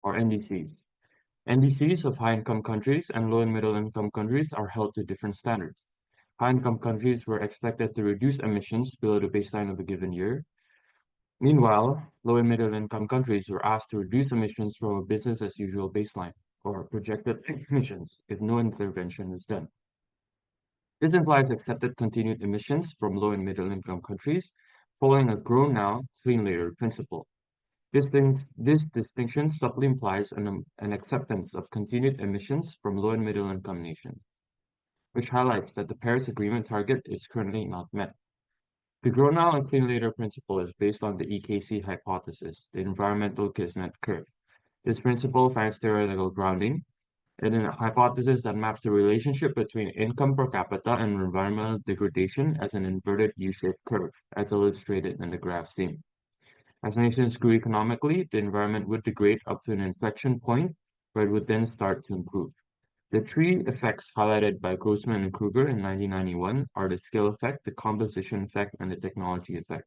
or NDCs. NDCs of high-income countries and low and middle-income countries are held to different standards. High-income countries were expected to reduce emissions below the baseline of a given year. Meanwhile, low and middle-income countries were asked to reduce emissions from a business-as-usual baseline, or projected emissions, if no intervention is done. This implies accepted continued emissions from low and middle-income countries, following a grow now, clean later principle. This distinction subtly implies an acceptance of continued emissions from low and middle-income nations, which highlights that the Paris Agreement target is currently not met. The grow now and clean later principle is based on the EKC hypothesis, the environmental Kismet curve. This principle finds theoretical grounding in a hypothesis that maps the relationship between income per capita and environmental degradation as an inverted U-shaped curve, as illustrated in the graph seen. As nations grew economically, the environment would degrade up to an inflection point where it would then start to improve. The three effects highlighted by Grossman and Kruger in 1991 are the scale effect, the composition effect, and the technology effect.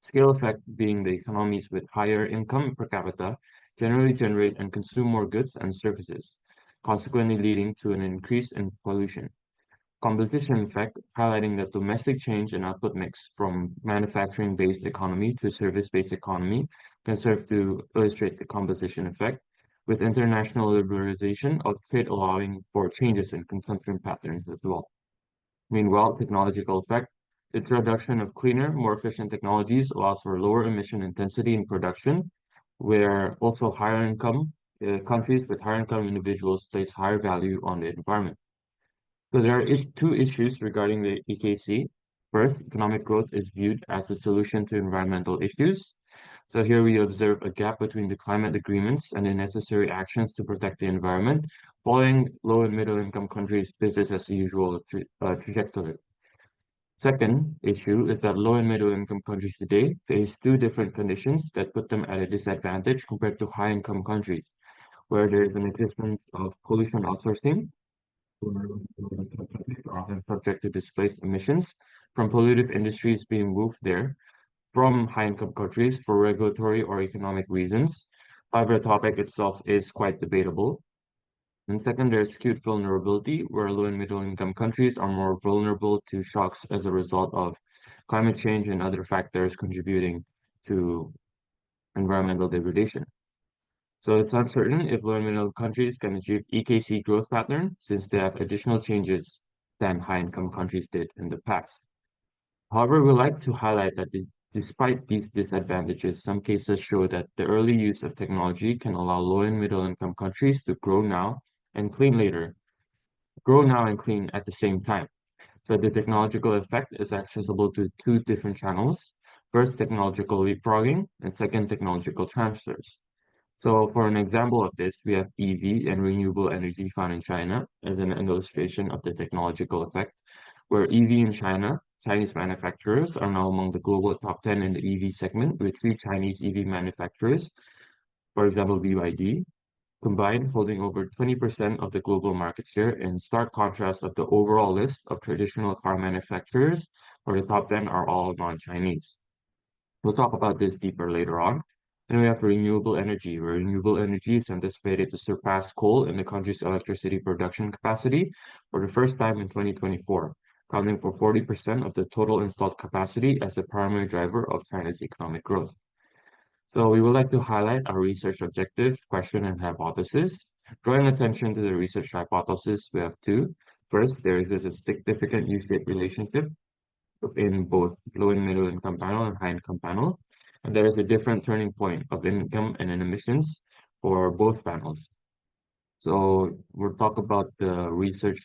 Scale effect being the economies with higher income per capita generally generate and consume more goods and services, consequently leading to an increase in pollution. Composition effect, highlighting that domestic change in output mix from manufacturing-based economy to service-based economy can serve to illustrate the composition effect, with international liberalization of trade allowing for changes in consumption patterns as well. Meanwhile, technological effect, the introduction of cleaner, more efficient technologies allows for lower emission intensity in production, where also higher income countries with higher income individuals place higher value on the environment. So there are two issues regarding the EKC. First, economic growth is viewed as the solution to environmental issues. So here we observe a gap between the climate agreements and the necessary actions to protect the environment, following low and middle income countries' business as usual trajectory. Second issue is that low and middle income countries today face two different conditions that put them at a disadvantage compared to high income countries, where there is an existence of pollution outsourcing, where countries are often subject to displaced emissions from pollutive industries being moved there from high-income countries for regulatory or economic reasons. However, the topic itself is quite debatable. And second, there's skewed vulnerability, where low and middle-income countries are more vulnerable to shocks as a result of climate change and other factors contributing to environmental degradation. So it's uncertain if low and middle countries can achieve EKC growth pattern since they have additional changes than high-income countries did in the past. However, we like to highlight that despite these disadvantages, some cases show that the early use of technology can allow low and middle-income countries to grow now and clean later, grow now and clean at the same time. So the technological effect is accessible to two different channels. First, technological leapfrogging, and second, technological transfers. So for an example of this, we have EV and renewable energy found in China as an illustration of the technological effect, where EV in China, Chinese manufacturers are now among the global top 10 in the EV segment, with 3 Chinese EV manufacturers, for example, BYD, combined holding over 20% of the global market share, in stark contrast of the overall list of traditional car manufacturers, where the top 10 are all non-Chinese. We'll talk about this deeper later on. And we have renewable energy, where renewable energy is anticipated to surpass coal in the country's electricity production capacity for the first time in 2024, accounting for 40% of the total installed capacity as the primary driver of China's economic growth. So we would like to highlight our research objective, question, and hypothesis. Drawing attention to the research hypothesis, we have two. First, there is a significant U-shaped relationship in both low and middle income panel and high income panel. And there is a different turning point of income and emissions for both panels. So we'll talk about the research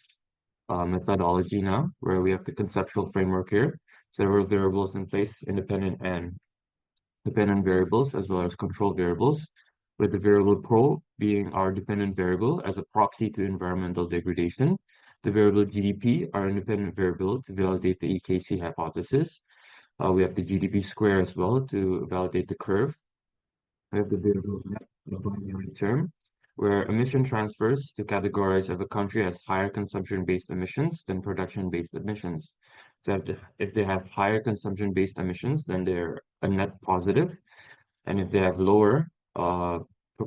methodology now, where we have the conceptual framework here. Several variables in place, independent and dependent variables, as well as control variables, with the variable pro being our dependent variable as a proxy to environmental degradation. The variable GDP, our independent variable to validate the EKC hypothesis. We have the GDP square as well to validate the curve. We have the variable net, the binary term, where emission transfers to categorize if a country has higher consumption-based emissions than production-based emissions. So if they have higher consumption-based emissions, then they're a net positive. And if they have lower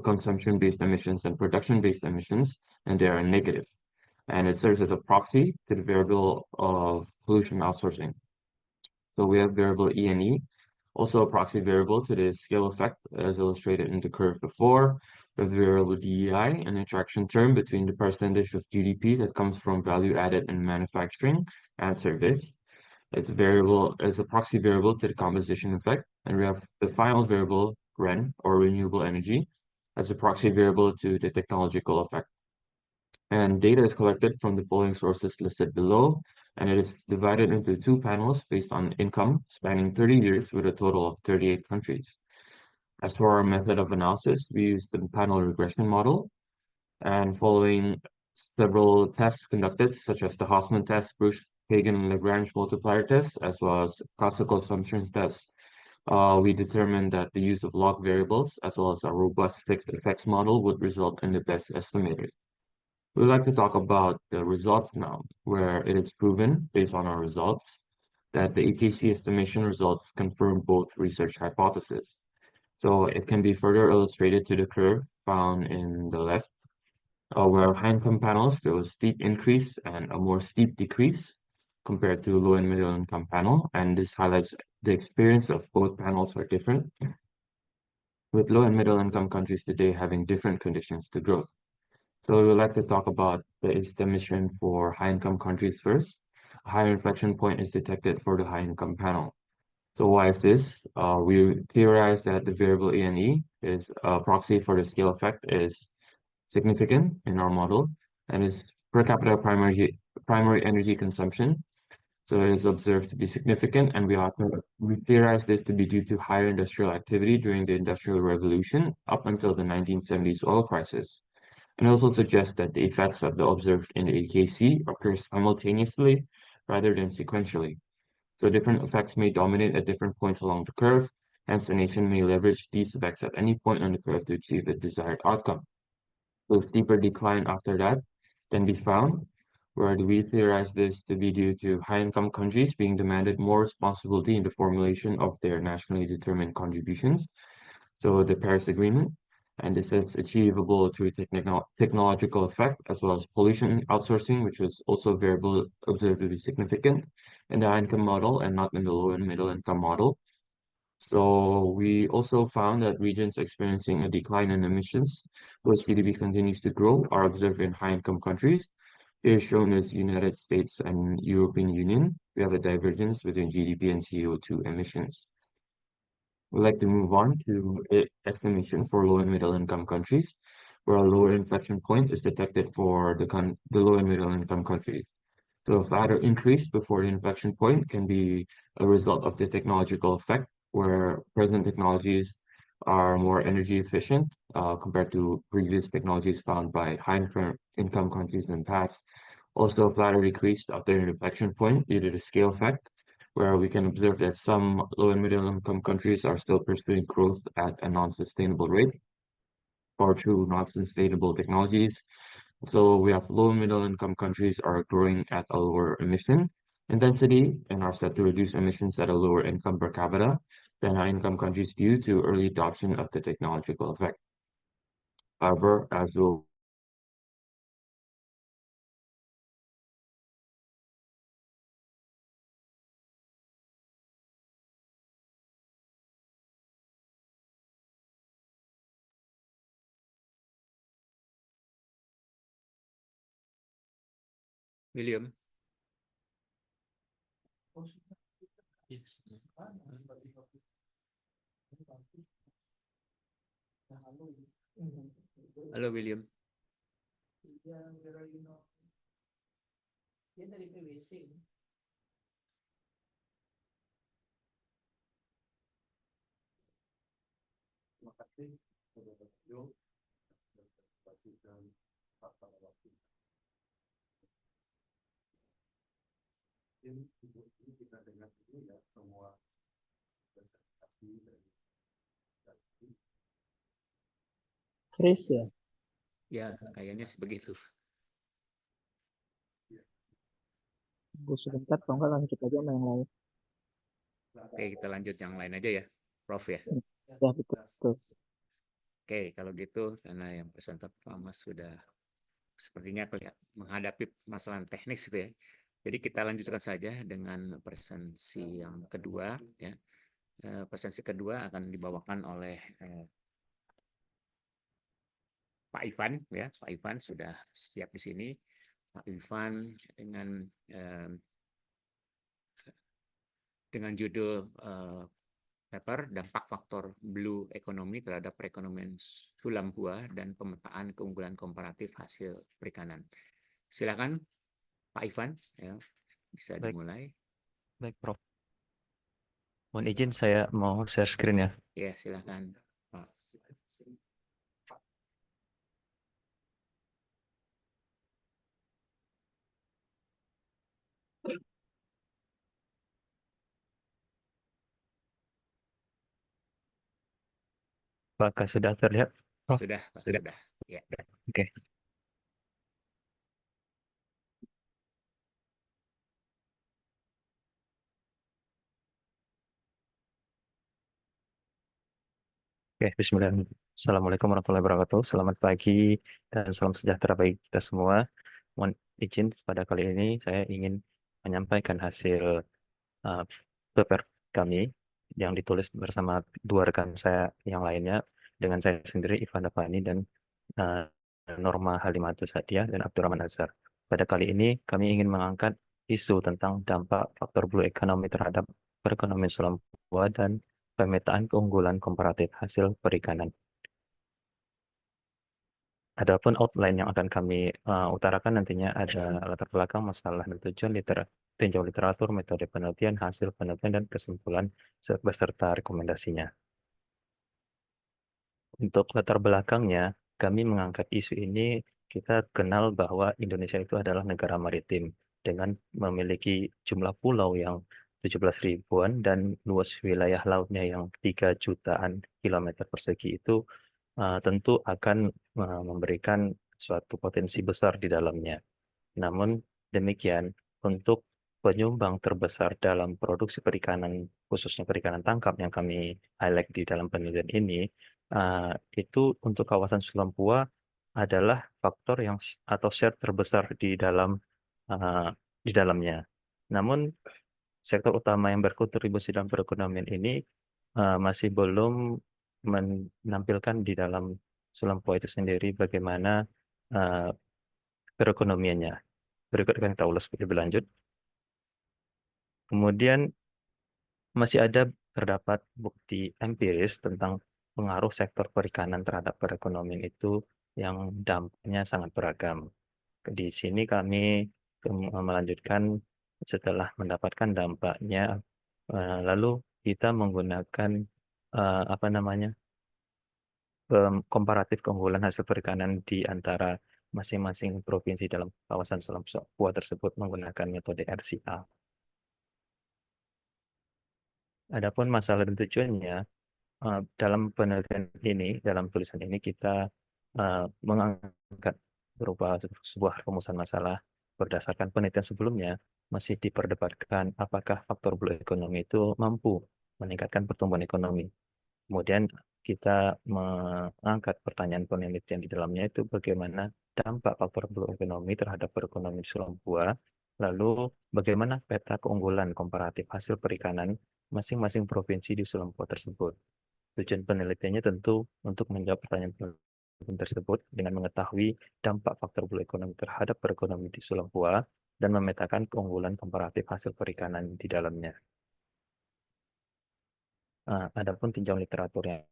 consumption-based emissions and production-based emissions, and they are negative. And it serves as a proxy to the variable of pollution outsourcing. So we have variable E&E, also a proxy variable to the scale effect as illustrated in the curve before, with variable DEI, an interaction term between the percentage of GDP that comes from value added in manufacturing and service. It's a proxy variable to the composition effect, and we have the final variable, REN, or renewable energy, as a proxy variable to the technological effect. And data is collected from the following sources listed below, and it is divided into two panels based on income, spanning 30 years with a total of 38 countries. As for our method of analysis, we use the panel regression model, and following several tests conducted, such as the Hausman test, Bruce, Kagan, and Lagrange multiplier test, as well as classical assumptions tests, we determined that the use of log variables, as well as a robust fixed effects model, would result in the best estimator. We'd like to talk about the results now, where it is proven, based on our results, that the EKC estimation results confirm both research hypotheses. So it can be further illustrated to the curve found in the left, where high-income panels, there was a steep increase and a more steep decrease compared to low and middle income panel. And this highlights the experience of both panels are different, with low and middle income countries today having different conditions to growth. So we would like to talk about the estimation for high-income countries first. A higher inflection point is detected for the high-income panel. So why is this? We theorize that the variable E&E is a proxy for the scale effect is significant in our model, and is per capita primary energy consumption. So it is observed to be significant, and we theorize this to be due to higher industrial activity during the Industrial Revolution up until the 1970s oil crisis. And also suggests that the effects of the observed in the EKC occur simultaneously rather than sequentially. So different effects may dominate at different points along the curve, hence a nation may leverage these effects at any point on the curve to achieve the desired outcome. So a steeper decline after that can be found, where we theorize this to be due to high-income countries being demanded more responsibility in the formulation of their nationally determined contributions. So the Paris Agreement, and this is achievable through technological effect as well as pollution outsourcing, which was also variable observed to be significant in the high income model and not in the low and middle income model. So we also found that regions experiencing a decline in emissions, where GDP continues to grow, are observed in high income countries. Here shown as United States and European Union, we have a divergence between GDP and CO2 emissions. We'd like to move on to estimation for low and middle income countries, where a lower inflection point is detected for the low and middle income countries. So a flatter increase before the inflection point can be a result of the technological effect, where present technologies are more energy efficient compared to previous technologies found by high income countries in the past. Also, a flatter decrease after an inflection point due to the scale effect, where we can observe that some low and middle income countries are still pursuing growth at a non-sustainable rate or through non-sustainable technologies. So we have low and middle income countries are growing at a lower emission intensity and are set to reduce emissions at a lower income per capita than high income countries due to early adoption of the technological effect. However, as we'll William. Yes. Halo William. Dia dari PwC. Terima kasih. Ini kita dengar dulu ya semua presentasi dari Fresh ya? Ya, kayaknya sebegitu. Tunggu sebentar, kalau nggak lanjut aja sama yang lain. Oke, kita lanjut yang lain aja ya, Prof ya. Ya, betul. Oke, kalau gitu karena yang presenter pertama sudah sepertinya menghadapi masalah teknis itu ya. Jadi kita lanjutkan saja dengan presensi yang kedua ya. Presensi kedua akan dibawakan oleh Pak Ivan ya. Pak Ivan sudah siap di sini. Pak Ivan dengan judul paper dampak faktor blue economy terhadap perekonomian Sulamgua dan pemetaan keunggulan komparatif hasil perikanan. Silakan Pak Ivan ya, bisa Baik, dimulai. baik Prof. Mohon izin saya mau share screen ya. Ya, silakan Pak. Apakah sudah terlihat, Prof? Sudah, Pak, sudah. Ya. Oke. Oke, bismillahirrahmanirrahim. Assalamualaikum warahmatullahi wabarakatuh. Selamat pagi dan salam sejahtera bagi kita semua. Mohon izin pada kali ini saya ingin menyampaikan hasil paper kami yang ditulis bersama dua rekan saya yang lainnya, dengan saya sendiri Ivan Davani dan uh, Norma Halimatus Hadiah dan Abdurrahman Azhar. Pada kali ini kami ingin mengangkat isu tentang dampak faktor blue economy terhadap perekonomian Sulamgua dan pemetaan keunggulan komparatif hasil perikanan. Adapun outline yang akan kami utarakan nantinya ada latar belakang masalah dan tujuan tinjau literatur, metode penelitian, hasil penelitian, dan kesimpulan beserta rekomendasinya. Untuk latar belakangnya, kami mengangkat isu ini, kita kenal bahwa Indonesia itu adalah negara maritim dengan memiliki jumlah pulau yang 17 ribuan dan luas wilayah lautnya yang 3 jutaan kilometer persegi itu tentu akan memberikan suatu potensi besar di dalamnya. Namun demikian, untuk penyumbang terbesar dalam produksi perikanan, khususnya perikanan tangkap yang kami highlight di dalam penelitian ini, itu untuk kawasan Sulampua adalah faktor yang atau share terbesar di dalamnya. Namun sektor utama yang berkontribusi dalam perekonomian ini masih belum menampilkan di dalam Sulampua itu sendiri bagaimana perekonomiannya. Berikut akan kita ulas lebih lanjut. Kemudian masih terdapat bukti empiris tentang pengaruh sektor perikanan terhadap perekonomian itu yang dampaknya sangat beragam. Di sini kami melanjutkan setelah mendapatkan dampaknya, lalu kita menggunakan apa namanya komparatif keunggulan hasil perikanan di antara masing-masing provinsi dalam kawasan Selam Papua tersebut menggunakan metode RCA. Adapun masalah dan tujuannya, dalam penelitian ini, dalam tulisan ini kita mengangkat berupa sebuah rumusan masalah berdasarkan penelitian sebelumnya, masih diperdebatkan apakah faktor blue economy itu mampu meningkatkan pertumbuhan ekonomi. Kemudian kita mengangkat pertanyaan penelitian di dalamnya itu bagaimana dampak faktor blue economy terhadap perekonomian Sulampua, lalu bagaimana peta keunggulan komparatif hasil perikanan masing-masing provinsi di Sulampua tersebut. Tujuan penelitiannya tentu untuk menjawab pertanyaan penelitian tersebut dengan mengetahui dampak faktor blue economy terhadap perekonomian di Sulampua dan memetakan keunggulan komparatif hasil perikanan di dalamnya. Adapun tinjauan literaturnya,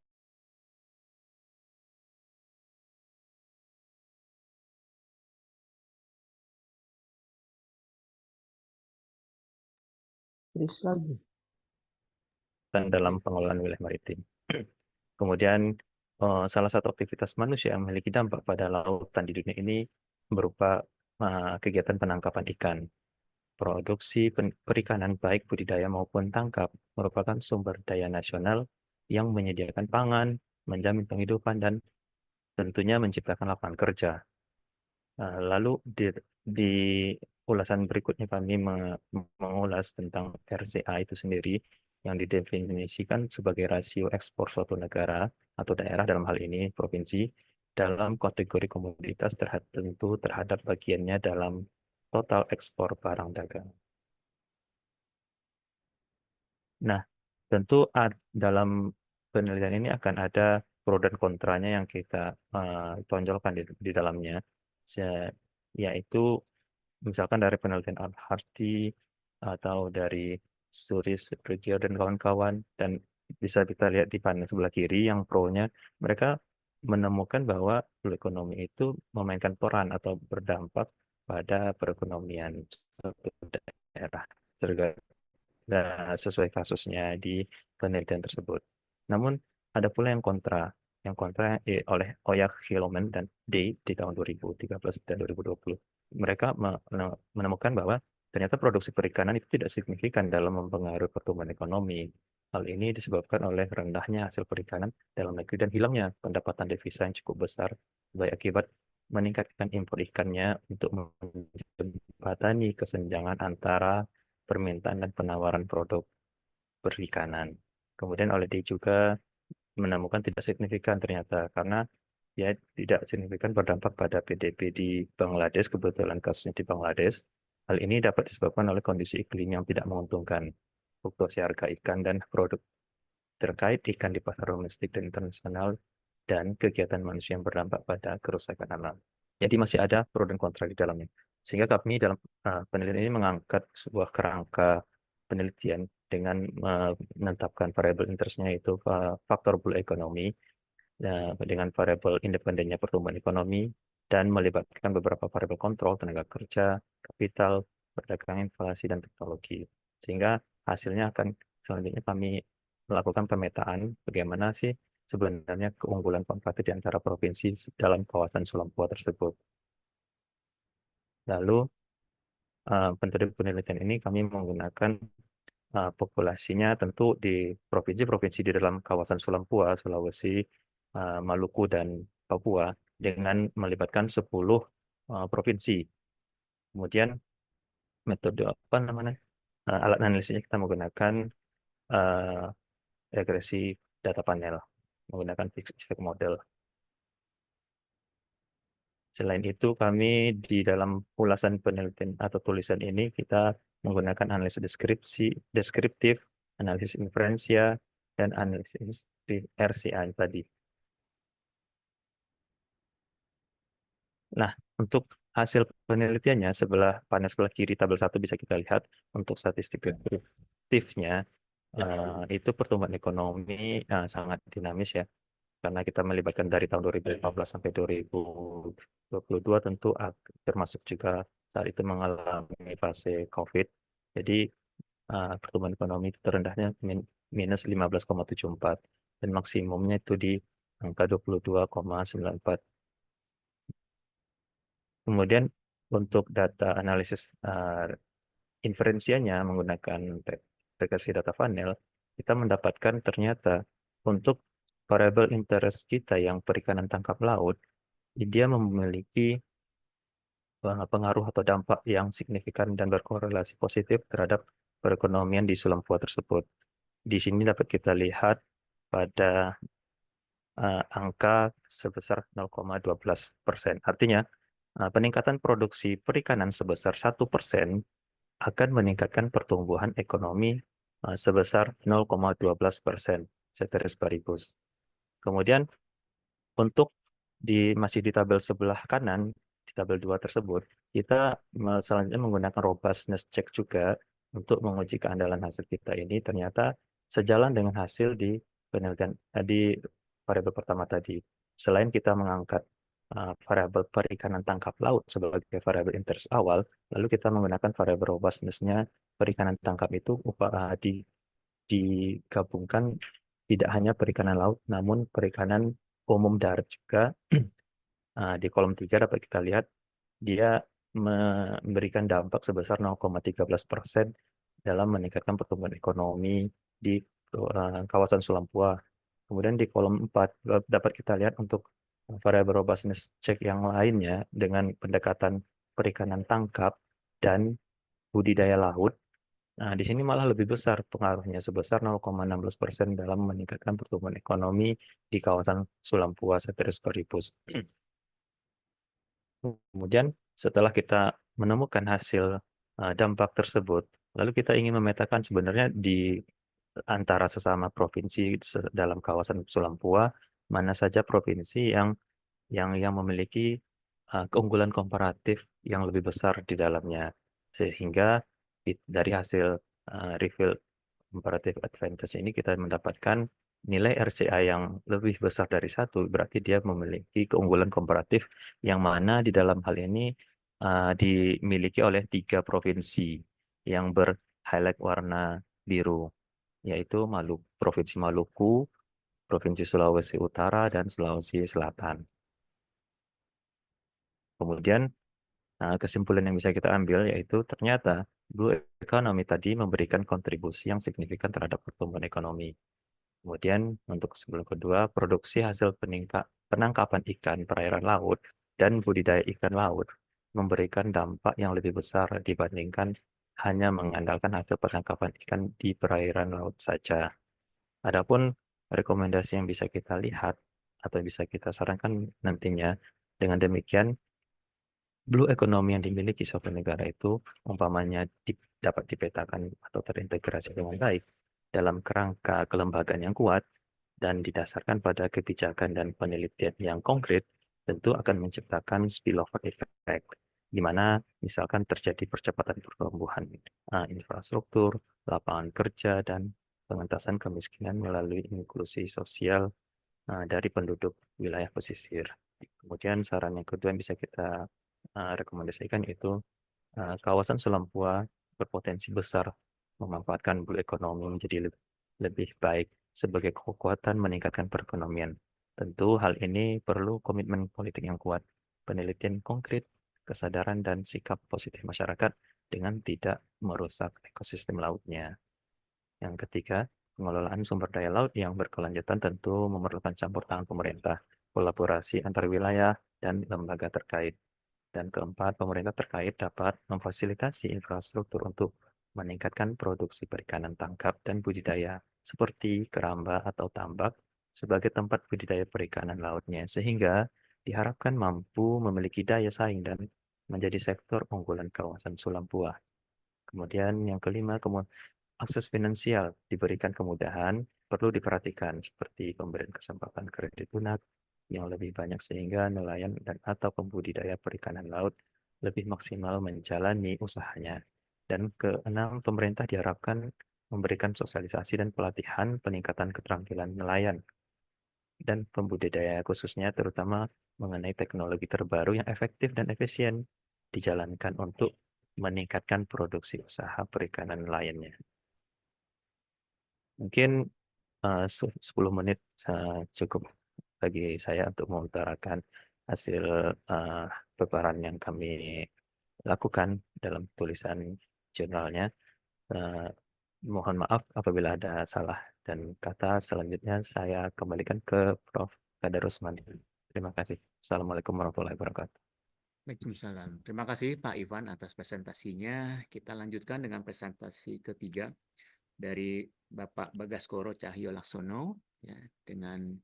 dan dalam pengelolaan wilayah maritim. Kemudian salah satu aktivitas manusia yang memiliki dampak pada lautan di dunia ini berupa kegiatan penangkapan ikan. Produksi perikanan baik budidaya maupun tangkap merupakan sumber daya nasional yang menyediakan pangan, menjamin penghidupan, dan tentunya menciptakan lapangan kerja. Lalu di ulasan berikutnya kami mengulas tentang RCA itu sendiri, yang didefinisikan sebagai rasio ekspor suatu negara atau daerah, dalam hal ini provinsi, dalam kategori komoditas tertentu terhadap bagiannya dalam total ekspor barang dagang. Nah, tentu dalam penelitian ini akan ada pro dan kontranya yang kita tonjolkan di dalamnya, yaitu misalkan dari penelitian Al-Hardy atau dari Suris, Regio, dan kawan-kawan, dan bisa kita lihat di panel sebelah kiri yang pro-nya, mereka menemukan bahwa ekonomi itu memainkan peran atau berdampak pada perekonomian suatu daerah, sesuai kasusnya di penelitian tersebut. Namun ada pula yang kontra. Yang kontra oleh Oyak, Hillman, dan Day di tahun 2013 dan 2020. Mereka menemukan bahwa ternyata produksi perikanan itu tidak signifikan dalam mempengaruhi pertumbuhan ekonomi. Hal ini disebabkan oleh rendahnya hasil perikanan dalam negeri dan hilangnya pendapatan devisa yang cukup besar sebagai akibat meningkatkan impor ikannya untuk menjembatani kesenjangan antara permintaan dan penawaran produk perikanan. Kemudian oleh dia juga menemukan tidak signifikan ternyata, karena ya tidak signifikan berdampak pada PDB di Bangladesh. Kebetulan kasusnya di Bangladesh. Hal ini dapat disebabkan oleh kondisi iklim yang tidak menguntungkan, fluktuasi harga ikan dan produk terkait ikan di pasar domestik dan internasional, dan kegiatan manusia yang berdampak pada kerusakan alam. Jadi masih ada pro dan kontra di dalamnya. Sehingga kami dalam penelitian ini mengangkat sebuah kerangka penelitian dengan menetapkan variabel interestnya itu faktor bull ekonomi, dengan variabel independennya pertumbuhan ekonomi, dan melibatkan beberapa variabel kontrol, tenaga kerja, kapital, perdagangan, inflasi, dan teknologi. Sehingga hasilnya akan selanjutnya kami melakukan pemetaan bagaimana sih sebenarnya keunggulan komparatif di antara provinsi dalam kawasan Sulampua tersebut. Lalu metode penelitian ini kami menggunakan populasinya tentu di provinsi-provinsi di dalam kawasan Sulampua, Sulawesi, Maluku, dan Papua dengan melibatkan 10 provinsi. Kemudian metode alat analisisnya kita menggunakan regresi data panel, menggunakan fixed effect model. Selain itu, kami di dalam ulasan penelitian atau tulisan ini kita menggunakan analisis deskriptif, analisis inferensia, dan analisis RCA tadi. Nah, untuk hasil penelitiannya panel sebelah kiri tabel 1 bisa kita lihat untuk statistik deskriptifnya itu pertumbuhan ekonomi sangat dinamis ya. Karena kita melibatkan dari tahun 2014 sampai 2022, tentu termasuk juga saat itu mengalami fase COVID. Jadi pertumbuhan ekonomi terendahnya minus 15,74 dan maksimumnya itu di angka 22,94. Kemudian untuk data analisis inferensianya menggunakan regresi data panel, kita mendapatkan ternyata untuk variabel interest kita yang perikanan tangkap laut, dia memiliki pengaruh atau dampak yang signifikan dan berkorelasi positif terhadap perekonomian di Sulampua tersebut. Di sini dapat kita lihat pada angka sebesar 0,12%. Artinya, peningkatan produksi perikanan sebesar 1% akan meningkatkan pertumbuhan ekonomi sebesar 0,12%, ceteris paribus. Kemudian untuk masih di tabel sebelah kanan, di tabel 2 tersebut, kita selanjutnya menggunakan robustness check juga untuk menguji keandalan hasil kita ini ternyata sejalan dengan hasil di penelitian di variabel pertama tadi. Selain kita mengangkat variabel perikanan tangkap laut sebagai variabel interest awal, lalu kita menggunakan variabel robustness-nya perikanan tangkap itu digabungkan tidak hanya perikanan laut, namun perikanan umum darat juga. Di kolom 3 dapat kita lihat dia memberikan dampak sebesar 0,13% dalam meningkatkan pertumbuhan ekonomi di kawasan Sulampua. Kemudian di kolom 4 dapat kita lihat untuk variabel robustness check yang lainnya dengan pendekatan perikanan tangkap dan budidaya laut. Nah, di sini malah lebih besar pengaruhnya, sebesar 0,16% dalam meningkatkan pertumbuhan ekonomi di kawasan Sulampua Ceteris Paribus. Kemudian setelah kita menemukan hasil dampak tersebut, lalu kita ingin memetakan sebenarnya di antara sesama provinsi dalam kawasan Sulampua, mana saja provinsi yang memiliki keunggulan komparatif yang lebih besar di dalamnya. Sehingga dari hasil reveal comparative advantage ini kita mendapatkan nilai RCA yang lebih besar dari 1, berarti dia memiliki keunggulan komparatif yang mana di dalam hal ini dimiliki oleh 3 provinsi yang ber-highlight warna biru, yaitu Provinsi Maluku, Provinsi Sulawesi Utara, dan Sulawesi Selatan. Kemudian kesimpulan yang bisa kita ambil yaitu ternyata blue economy tadi memberikan kontribusi yang signifikan terhadap pertumbuhan ekonomi. Kemudian untuk kesimpulan kedua, produksi hasil penangkapan ikan perairan laut dan budidaya ikan laut memberikan dampak yang lebih besar dibandingkan hanya mengandalkan hasil penangkapan ikan di perairan laut saja. Adapun rekomendasi yang bisa kita lihat atau bisa kita sarankan nantinya, dengan demikian blue economy yang dimiliki suatu negara itu umpamanya dapat dipetakan atau terintegrasi dengan baik dalam kerangka kelembagaan yang kuat dan didasarkan pada kebijakan dan penelitian yang konkret, tentu akan menciptakan spillover effect, di mana misalkan terjadi percepatan pertumbuhan infrastruktur, lapangan kerja, dan pengentasan kemiskinan melalui inklusi sosial dari penduduk wilayah pesisir. Kemudian saran yang kedua yang bisa kita rekomendasikan yaitu kawasan Sulampua berpotensi besar memanfaatkan blue economy menjadi lebih baik sebagai kekuatan meningkatkan perekonomian. Tentu hal ini perlu komitmen politik yang kuat, penelitian konkret, kesadaran dan sikap positif masyarakat dengan tidak merusak ekosistem lautnya. Yang ketiga, pengelolaan sumber daya laut yang berkelanjutan tentu memerlukan campur tangan pemerintah, kolaborasi antar wilayah dan lembaga terkait. Dan keempat, pemerintah terkait dapat memfasilitasi infrastruktur untuk meningkatkan produksi perikanan tangkap dan budidaya seperti keramba atau tambak sebagai tempat budidaya perikanan lautnya, sehingga diharapkan mampu memiliki daya saing dan menjadi sektor unggulan kawasan Sulampua. Kemudian yang kelima, akses finansial diberikan kemudahan perlu diperhatikan seperti pemberian kesempatan kredit lunak yang lebih banyak sehingga nelayan dan atau pembudidaya perikanan laut lebih maksimal menjalani usahanya. Dan keenam, pemerintah diharapkan memberikan sosialisasi dan pelatihan peningkatan keterampilan nelayan dan pembudidaya khususnya terutama mengenai teknologi terbaru yang efektif dan efisien dijalankan untuk meningkatkan produksi usaha perikanan nelayannya. Mungkin 10 menit cukup bagi saya untuk mengutarakan hasil paparan yang kami lakukan dalam tulisan jurnalnya. Mohon maaf apabila ada salah dan kata. Selanjutnya saya kembalikan ke Prof. Kadarusman. Terima kasih. Assalamualaikum warahmatullahi wabarakatuh. Waalaikumsalam. Terima kasih Pak Ivan atas presentasinya. Kita lanjutkan dengan presentasi ketiga dari Bapak Bagaskoro Cahyo Laksono ya, dengan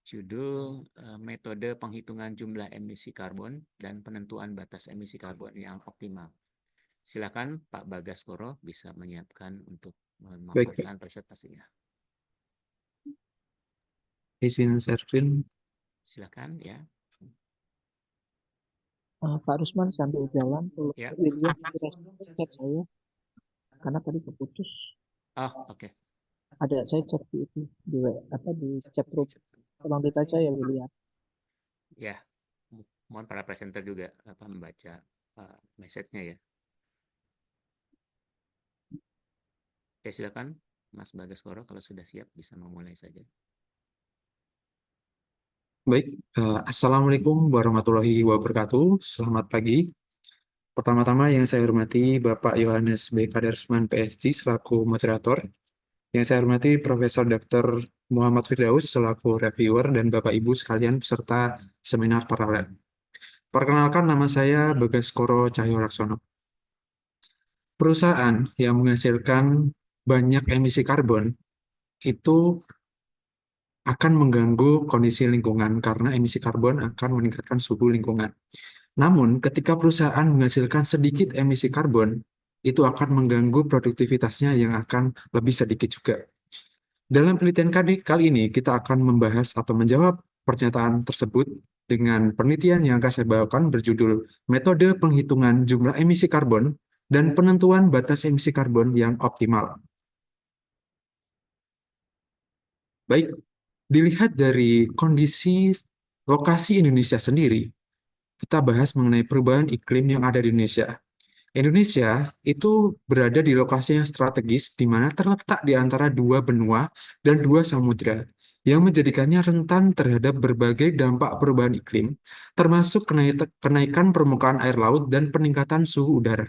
judul metode penghitungan jumlah emisi karbon dan penentuan batas emisi karbon yang optimal. Silakan Pak Bagaskoro bisa menyiapkan untuk memaparkan presentasinya. Izin sharing. Silakan ya. Pak Rusman sambil jalan, Ya. William chat saya karena tadi keputus. Oh, oke. Ada saya chat di itu di chat group. Tolong dibaca ya William. Ya, mohon para presenter juga membaca message-nya ya. Oke, silakan Mas Bagaskoro kalau sudah siap bisa memulai saja. Baik, Assalamualaikum warahmatullahi wabarakatuh. Selamat pagi. Pertama-tama yang saya hormati Bapak Yohanes B. Kadarusman PhD selaku moderator. Yang saya hormati Profesor Dr. Muhammad Firdaus selaku reviewer dan Bapak Ibu sekalian peserta seminar paralel. Perkenalkan, nama saya Bagaskoro Cahyo Laksono. perusahaan yang menghasilkan banyak emisi karbon itu akan mengganggu kondisi lingkungan karena emisi karbon akan meningkatkan suhu lingkungan. Namun, ketika perusahaan menghasilkan sedikit emisi karbon, itu akan mengganggu produktivitasnya yang akan lebih sedikit juga. Dalam penelitian kali ini, kita akan membahas atau menjawab pernyataan tersebut dengan penelitian yang akan saya bawakan berjudul Metode Penghitungan Jumlah Emisi Karbon dan Penentuan Batas Emisi Karbon yang Optimal. Baik, dilihat dari kondisi lokasi Indonesia sendiri, kita bahas mengenai perubahan iklim yang ada di Indonesia. Indonesia itu berada di lokasi yang strategis di mana terletak di antara dua benua dan dua samudera yang menjadikannya rentan terhadap berbagai dampak perubahan iklim, termasuk kenaikan permukaan air laut dan peningkatan suhu udara.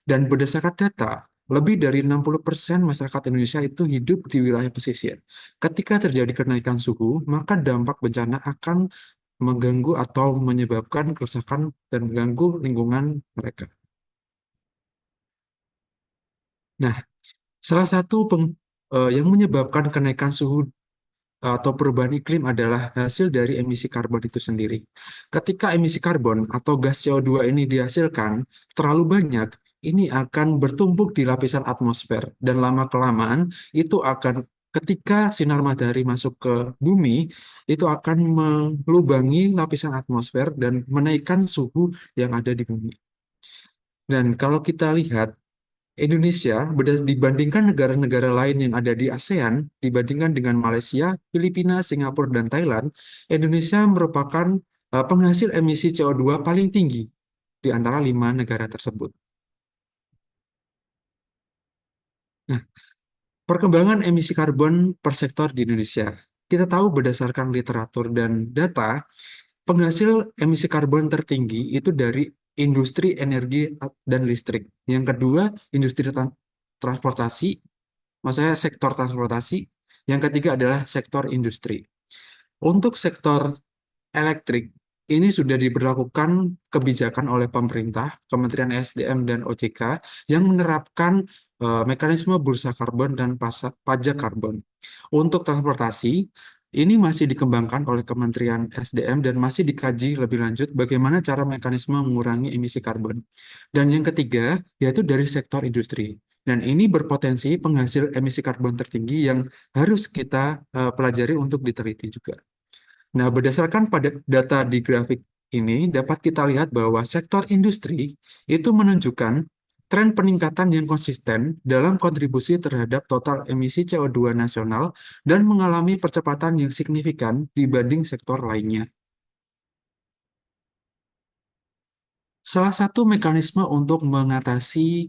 Dan berdasarkan data, lebih dari 60% masyarakat Indonesia itu hidup di wilayah pesisir. Ketika terjadi kenaikan suhu, maka dampak bencana akan mengganggu atau menyebabkan kerusakan dan mengganggu lingkungan mereka. Nah, salah satu yang menyebabkan kenaikan suhu atau perubahan iklim adalah hasil dari emisi karbon itu sendiri. Ketika emisi karbon atau gas CO2 ini dihasilkan terlalu banyak, ini akan bertumpuk di lapisan atmosfer dan lama-kelamaan itu akan ketika sinar matahari masuk ke bumi, itu akan melubangi lapisan atmosfer dan menaikkan suhu yang ada di bumi. Dan kalau kita lihat Indonesia dibandingkan negara-negara lain yang ada di ASEAN, dibandingkan dengan Malaysia, Filipina, Singapura, dan Thailand, Indonesia merupakan penghasil emisi CO2 paling tinggi di antara 5 negara tersebut. Nah, perkembangan emisi karbon per sektor di Indonesia. Kita tahu berdasarkan literatur dan data, penghasil emisi karbon tertinggi itu dari industri energi dan listrik. Yang kedua, industri transportasi, maksudnya sektor transportasi. Yang ketiga adalah sektor industri. Untuk sektor elektrik, ini sudah diberlakukan kebijakan oleh pemerintah, Kementerian SDM dan OJK, yang menerapkan mekanisme bursa karbon dan pajak karbon. Untuk transportasi, ini masih dikembangkan oleh Kementerian SDM dan masih dikaji lebih lanjut bagaimana cara mekanisme mengurangi emisi karbon. Dan yang ketiga, yaitu dari sektor industri. Dan ini berpotensi penghasil emisi karbon tertinggi yang harus kita pelajari untuk diteliti juga. Nah, berdasarkan pada data di grafik ini, dapat kita lihat bahwa sektor industri itu menunjukkan tren peningkatan yang konsisten dalam kontribusi terhadap total emisi CO2 nasional dan mengalami percepatan yang signifikan dibanding sektor lainnya. Salah satu mekanisme untuk mengatasi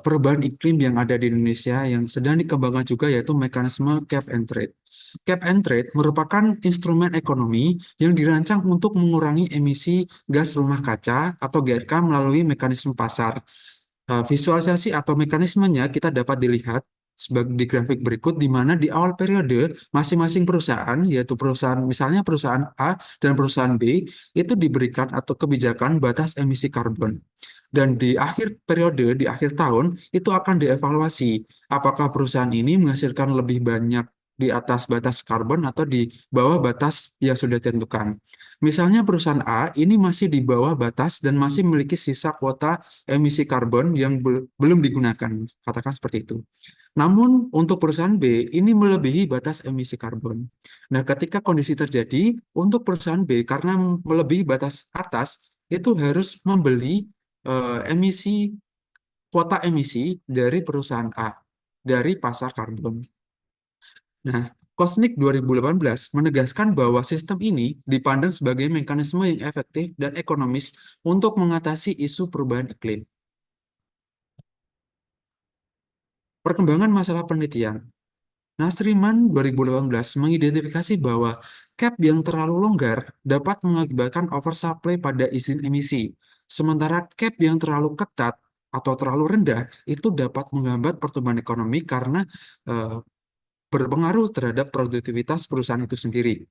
perubahan iklim yang ada di Indonesia yang sedang dikembangkan juga yaitu mekanisme cap and trade. Cap and trade merupakan instrumen ekonomi yang dirancang untuk mengurangi emisi gas rumah kaca atau GRK melalui mekanisme pasar. Visualisasi atau mekanismenya kita dapat dilihat sebagai di grafik berikut, di mana di awal periode masing-masing perusahaan, yaitu perusahaan misalnya perusahaan A dan perusahaan B, itu diberikan atau kebijakan batas emisi karbon. Dan di akhir periode, di akhir tahun, itu akan dievaluasi apakah perusahaan ini menghasilkan lebih banyak di atas batas karbon atau di bawah batas yang sudah ditentukan. Misalnya perusahaan A ini masih di bawah batas dan masih memiliki sisa kuota emisi karbon yang belum digunakan, katakan seperti itu. Namun untuk perusahaan B ini melebihi batas emisi karbon. Nah, ketika kondisi terjadi untuk perusahaan B karena melebihi batas atas itu harus membeli kuota emisi dari perusahaan A dari pasar karbon. Nah, Kosnik 2018 menegaskan bahwa sistem ini dipandang sebagai mekanisme yang efektif dan ekonomis untuk mengatasi isu perubahan iklim. Perkembangan masalah penelitian. Nasriman 2018 mengidentifikasi bahwa cap yang terlalu longgar dapat mengakibatkan oversupply pada izin emisi, sementara cap yang terlalu ketat atau terlalu rendah itu dapat menghambat pertumbuhan ekonomi karena berpengaruh terhadap produktivitas perusahaan itu sendiri.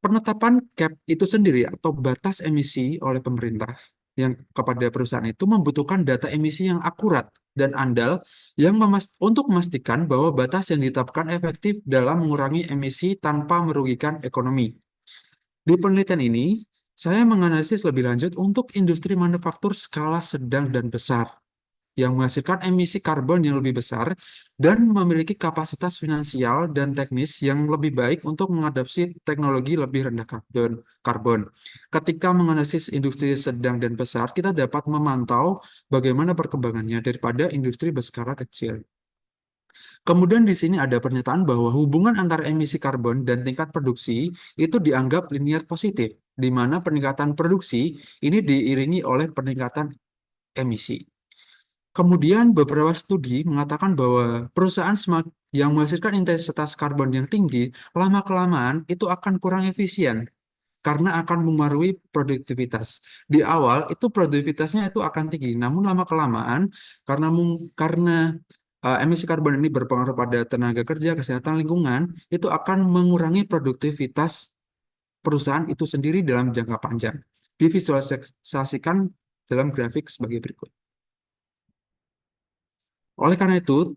Penetapan cap itu sendiri atau batas emisi oleh pemerintah yang kepada perusahaan itu membutuhkan data emisi yang akurat dan andal untuk memastikan bahwa batas yang ditetapkan efektif dalam mengurangi emisi tanpa merugikan ekonomi. Di penelitian ini, saya menganalisis lebih lanjut untuk industri manufaktur skala sedang dan besar yang menghasilkan emisi karbon yang lebih besar dan memiliki kapasitas finansial dan teknis yang lebih baik untuk mengadopsi teknologi lebih rendah karbon. Ketika menganalisis industri sedang dan besar, kita dapat memantau bagaimana perkembangannya daripada industri berskala kecil. Kemudian di sini ada pernyataan bahwa hubungan antara emisi karbon dan tingkat produksi itu dianggap linear positif, di mana peningkatan produksi ini diiringi oleh peningkatan emisi. Kemudian beberapa studi mengatakan bahwa perusahaan yang menghasilkan intensitas karbon yang tinggi, lama-kelamaan itu akan kurang efisien karena akan memengaruhi produktivitas. Di awal itu produktivitasnya itu akan tinggi, namun lama-kelamaan karena emisi karbon ini berpengaruh pada tenaga kerja, kesehatan lingkungan, itu akan mengurangi produktivitas perusahaan itu sendiri dalam jangka panjang. Divisualisasikan dalam grafik sebagai berikut. Oleh karena itu,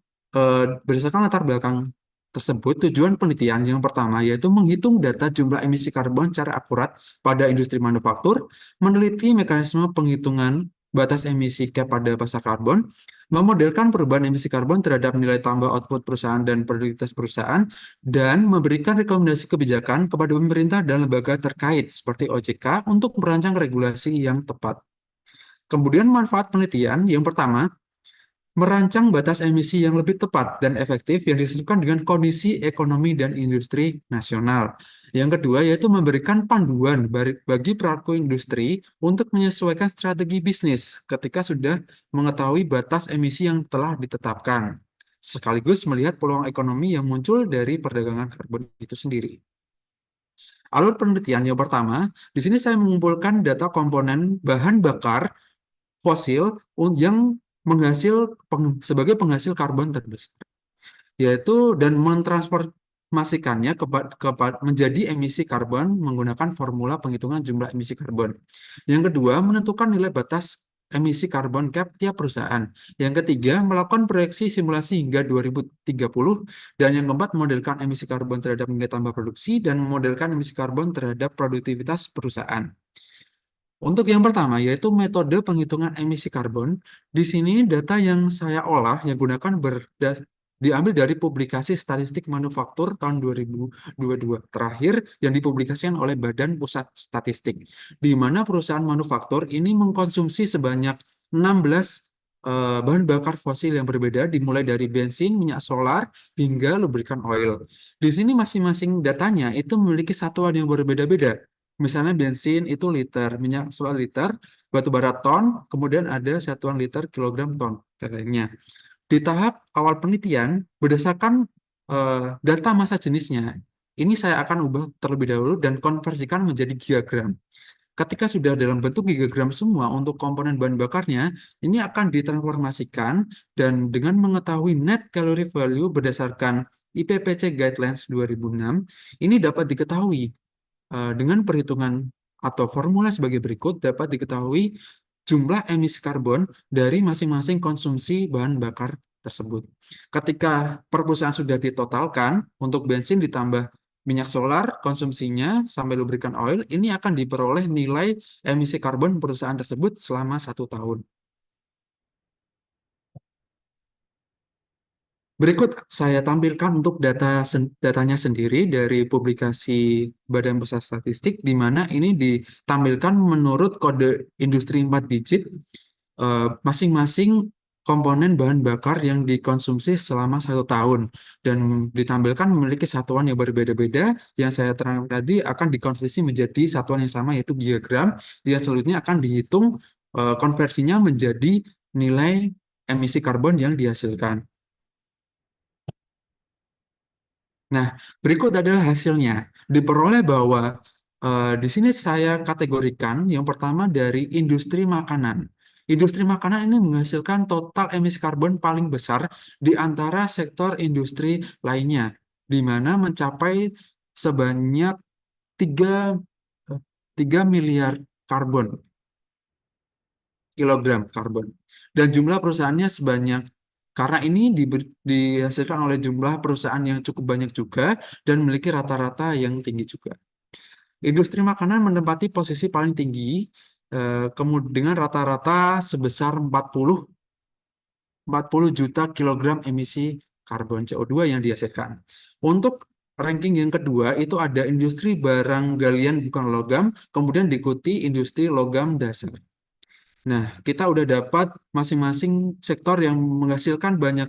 berdasarkan latar belakang tersebut, tujuan penelitian yang pertama yaitu menghitung data jumlah emisi karbon secara akurat pada industri manufaktur, meneliti mekanisme penghitungan batas emisi cap pada pasar karbon, memodelkan perubahan emisi karbon terhadap nilai tambah output perusahaan dan produktivitas perusahaan, dan memberikan rekomendasi kebijakan kepada pemerintah dan lembaga terkait seperti OJK untuk merancang regulasi yang tepat. Kemudian manfaat penelitian yang pertama, merancang batas emisi yang lebih tepat dan efektif yang disesuaikan dengan kondisi ekonomi dan industri nasional. Yang kedua, yaitu memberikan panduan bagi pelaku industri untuk menyesuaikan strategi bisnis ketika sudah mengetahui batas emisi yang telah ditetapkan, sekaligus melihat peluang ekonomi yang muncul dari perdagangan karbon itu sendiri. Alur penelitian yang pertama, di sini saya mengumpulkan data komponen bahan bakar fosil yang sebagai penghasil karbon terbesar, yaitu dan mentransformasikannya menjadi emisi karbon menggunakan formula penghitungan jumlah emisi karbon. Yang kedua, menentukan nilai batas emisi karbon cap tiap perusahaan. Yang ketiga, melakukan proyeksi simulasi hingga 2030. Dan yang keempat, modelkan emisi karbon terhadap nilai tambah produksi dan memodelkan emisi karbon terhadap produktivitas perusahaan. Untuk yang pertama, yaitu metode penghitungan emisi karbon. Di sini data yang saya olah yang gunakan diambil dari publikasi statistik manufaktur tahun 2022 terakhir yang dipublikasikan oleh Badan Pusat Statistik, di mana perusahaan manufaktur ini mengkonsumsi sebanyak 16 bahan bakar fosil yang berbeda, dimulai dari bensin, minyak solar, hingga lubrikan oil. Di sini masing-masing datanya itu memiliki satuan yang berbeda-beda. Misalnya bensin itu liter, minyak solar liter, batu bara ton, kemudian ada satuan liter, kilogram, ton, dan lainnya. Di tahap awal penelitian, berdasarkan data massa jenisnya, ini saya akan ubah terlebih dahulu dan konversikan menjadi gigagram. Ketika sudah dalam bentuk gigagram semua untuk komponen bahan bakarnya, ini akan ditransformasikan dan dengan mengetahui net calorie value berdasarkan IPPC Guidelines 2006, ini dapat diketahui dengan perhitungan atau formula sebagai berikut dapat diketahui jumlah emisi karbon dari masing-masing konsumsi bahan bakar tersebut. Ketika perusahaan sudah ditotalkan, untuk bensin ditambah minyak solar, konsumsinya sampai lubrikan oil, ini akan diperoleh nilai emisi karbon perusahaan tersebut selama 1 tahun. Berikut saya tampilkan untuk datanya sendiri dari publikasi Badan Pusat Statistik, di mana ini ditampilkan menurut kode industri 4 digit masing-masing komponen bahan bakar yang dikonsumsi selama 1 tahun, dan ditampilkan memiliki satuan yang berbeda-beda yang saya terangkan tadi akan dikonversi menjadi satuan yang sama, yaitu gigagram, yang selanjutnya akan dihitung konversinya menjadi nilai emisi karbon yang dihasilkan. Nah, berikut adalah hasilnya. Diperoleh bahwa di sini saya kategorikan yang pertama dari industri makanan. Industri makanan ini menghasilkan total emisi karbon paling besar di antara sektor industri lainnya, di mana mencapai sebanyak 3 miliar karbon. kilogram karbon. Dan jumlah perusahaannya sebanyak, karena ini dihasilkan oleh jumlah perusahaan yang cukup banyak juga dan memiliki rata-rata yang tinggi juga. Industri makanan menempati posisi paling tinggi kemudian dengan rata-rata sebesar 40 juta kilogram emisi karbon CO2 yang dihasilkan. Untuk ranking yang kedua itu ada industri barang galian bukan logam, kemudian diikuti industri logam dasar. Nah, kita udah dapat masing-masing sektor yang menghasilkan banyak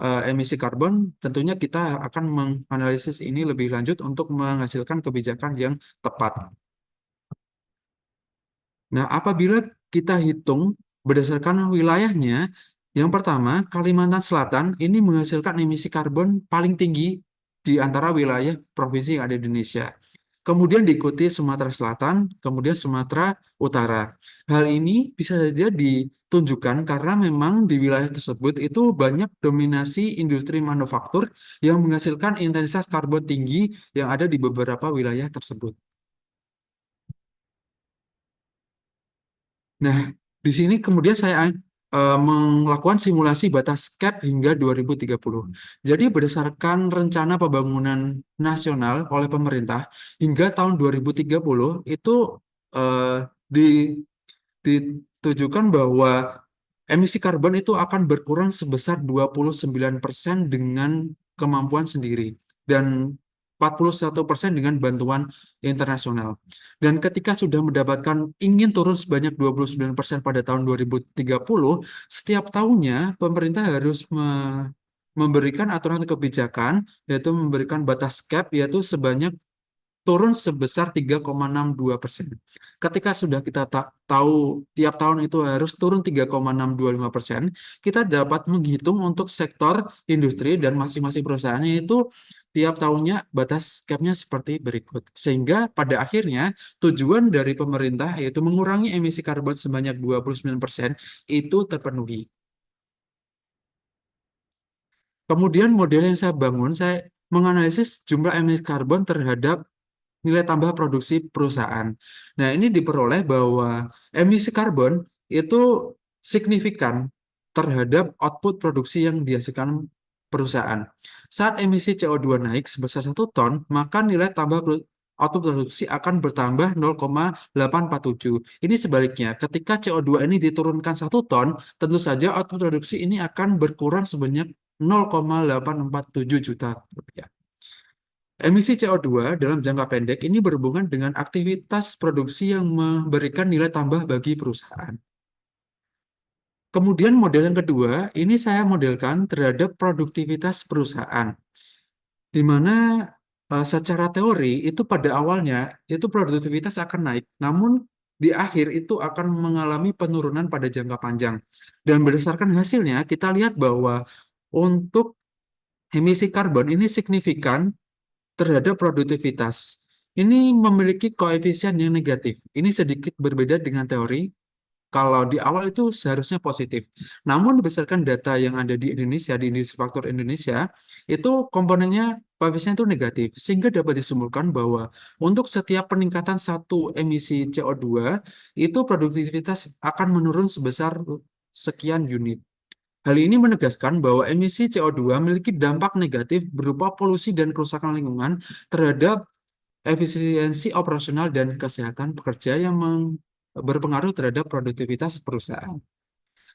emisi karbon. Tentunya kita akan menganalisis ini lebih lanjut untuk menghasilkan kebijakan yang tepat. Nah, apabila kita hitung berdasarkan wilayahnya, yang pertama, Kalimantan Selatan ini menghasilkan emisi karbon paling tinggi di antara wilayah provinsi yang ada di Indonesia. Kemudian diikuti Sumatera Selatan, kemudian Sumatera Utara. Hal ini bisa saja ditunjukkan karena memang di wilayah tersebut itu banyak dominasi industri manufaktur yang menghasilkan intensitas karbon tinggi yang ada di beberapa wilayah tersebut. Nah, di sini kemudian saya melakukan simulasi batas cap hingga 2030. Jadi berdasarkan rencana pembangunan nasional oleh pemerintah hingga tahun 2030 itu eh, ditujukan bahwa emisi karbon itu akan berkurang sebesar 29% dengan kemampuan sendiri dan 41% dengan bantuan internasional. Dan ketika sudah mendapatkan ingin turun sebanyak 29% pada tahun 2030, setiap tahunnya pemerintah harus memberikan aturan kebijakan, yaitu memberikan batas cap, yaitu sebanyak turun sebesar 3,62%. Ketika sudah kita tahu tiap tahun itu harus turun 3,625%, kita dapat menghitung untuk sektor industri dan masing-masing perusahaannya itu tiap tahunnya batas cap-nya seperti berikut. Sehingga pada akhirnya tujuan dari pemerintah yaitu mengurangi emisi karbon sebanyak 29% itu terpenuhi. Kemudian model yang saya bangun, saya menganalisis jumlah emisi karbon terhadap nilai tambah produksi perusahaan. Nah, ini diperoleh bahwa emisi karbon itu signifikan terhadap output produksi yang dihasilkan perusahaan. Saat emisi CO2 naik sebesar 1 ton, maka nilai tambah output produksi akan bertambah 0,847. Ini sebaliknya, ketika CO2 ini diturunkan 1 ton, tentu saja output produksi ini akan berkurang sebanyak 0,847 juta rupiah. Emisi CO2 dalam jangka pendek ini berhubungan dengan aktivitas produksi yang memberikan nilai tambah bagi perusahaan. Kemudian model yang kedua, ini saya modelkan terhadap produktivitas perusahaan. Di mana secara teori itu pada awalnya itu produktivitas akan naik, namun di akhir itu akan mengalami penurunan pada jangka panjang. Dan berdasarkan hasilnya kita lihat bahwa untuk emisi karbon ini signifikan terhadap produktivitas. Ini memiliki koefisien yang negatif. Ini sedikit berbeda dengan teori. Kalau di awal itu seharusnya positif. Namun berdasarkan data yang ada di Indonesia, di industri faktor Indonesia, itu komponennya koefisien itu negatif. Sehingga dapat disimpulkan bahwa untuk setiap peningkatan satu emisi CO2, itu produktivitas akan menurun sebesar sekian unit. Hal ini menegaskan bahwa emisi CO2 memiliki dampak negatif berupa polusi dan kerusakan lingkungan terhadap efisiensi operasional dan kesehatan pekerja yang berpengaruh terhadap produktivitas perusahaan.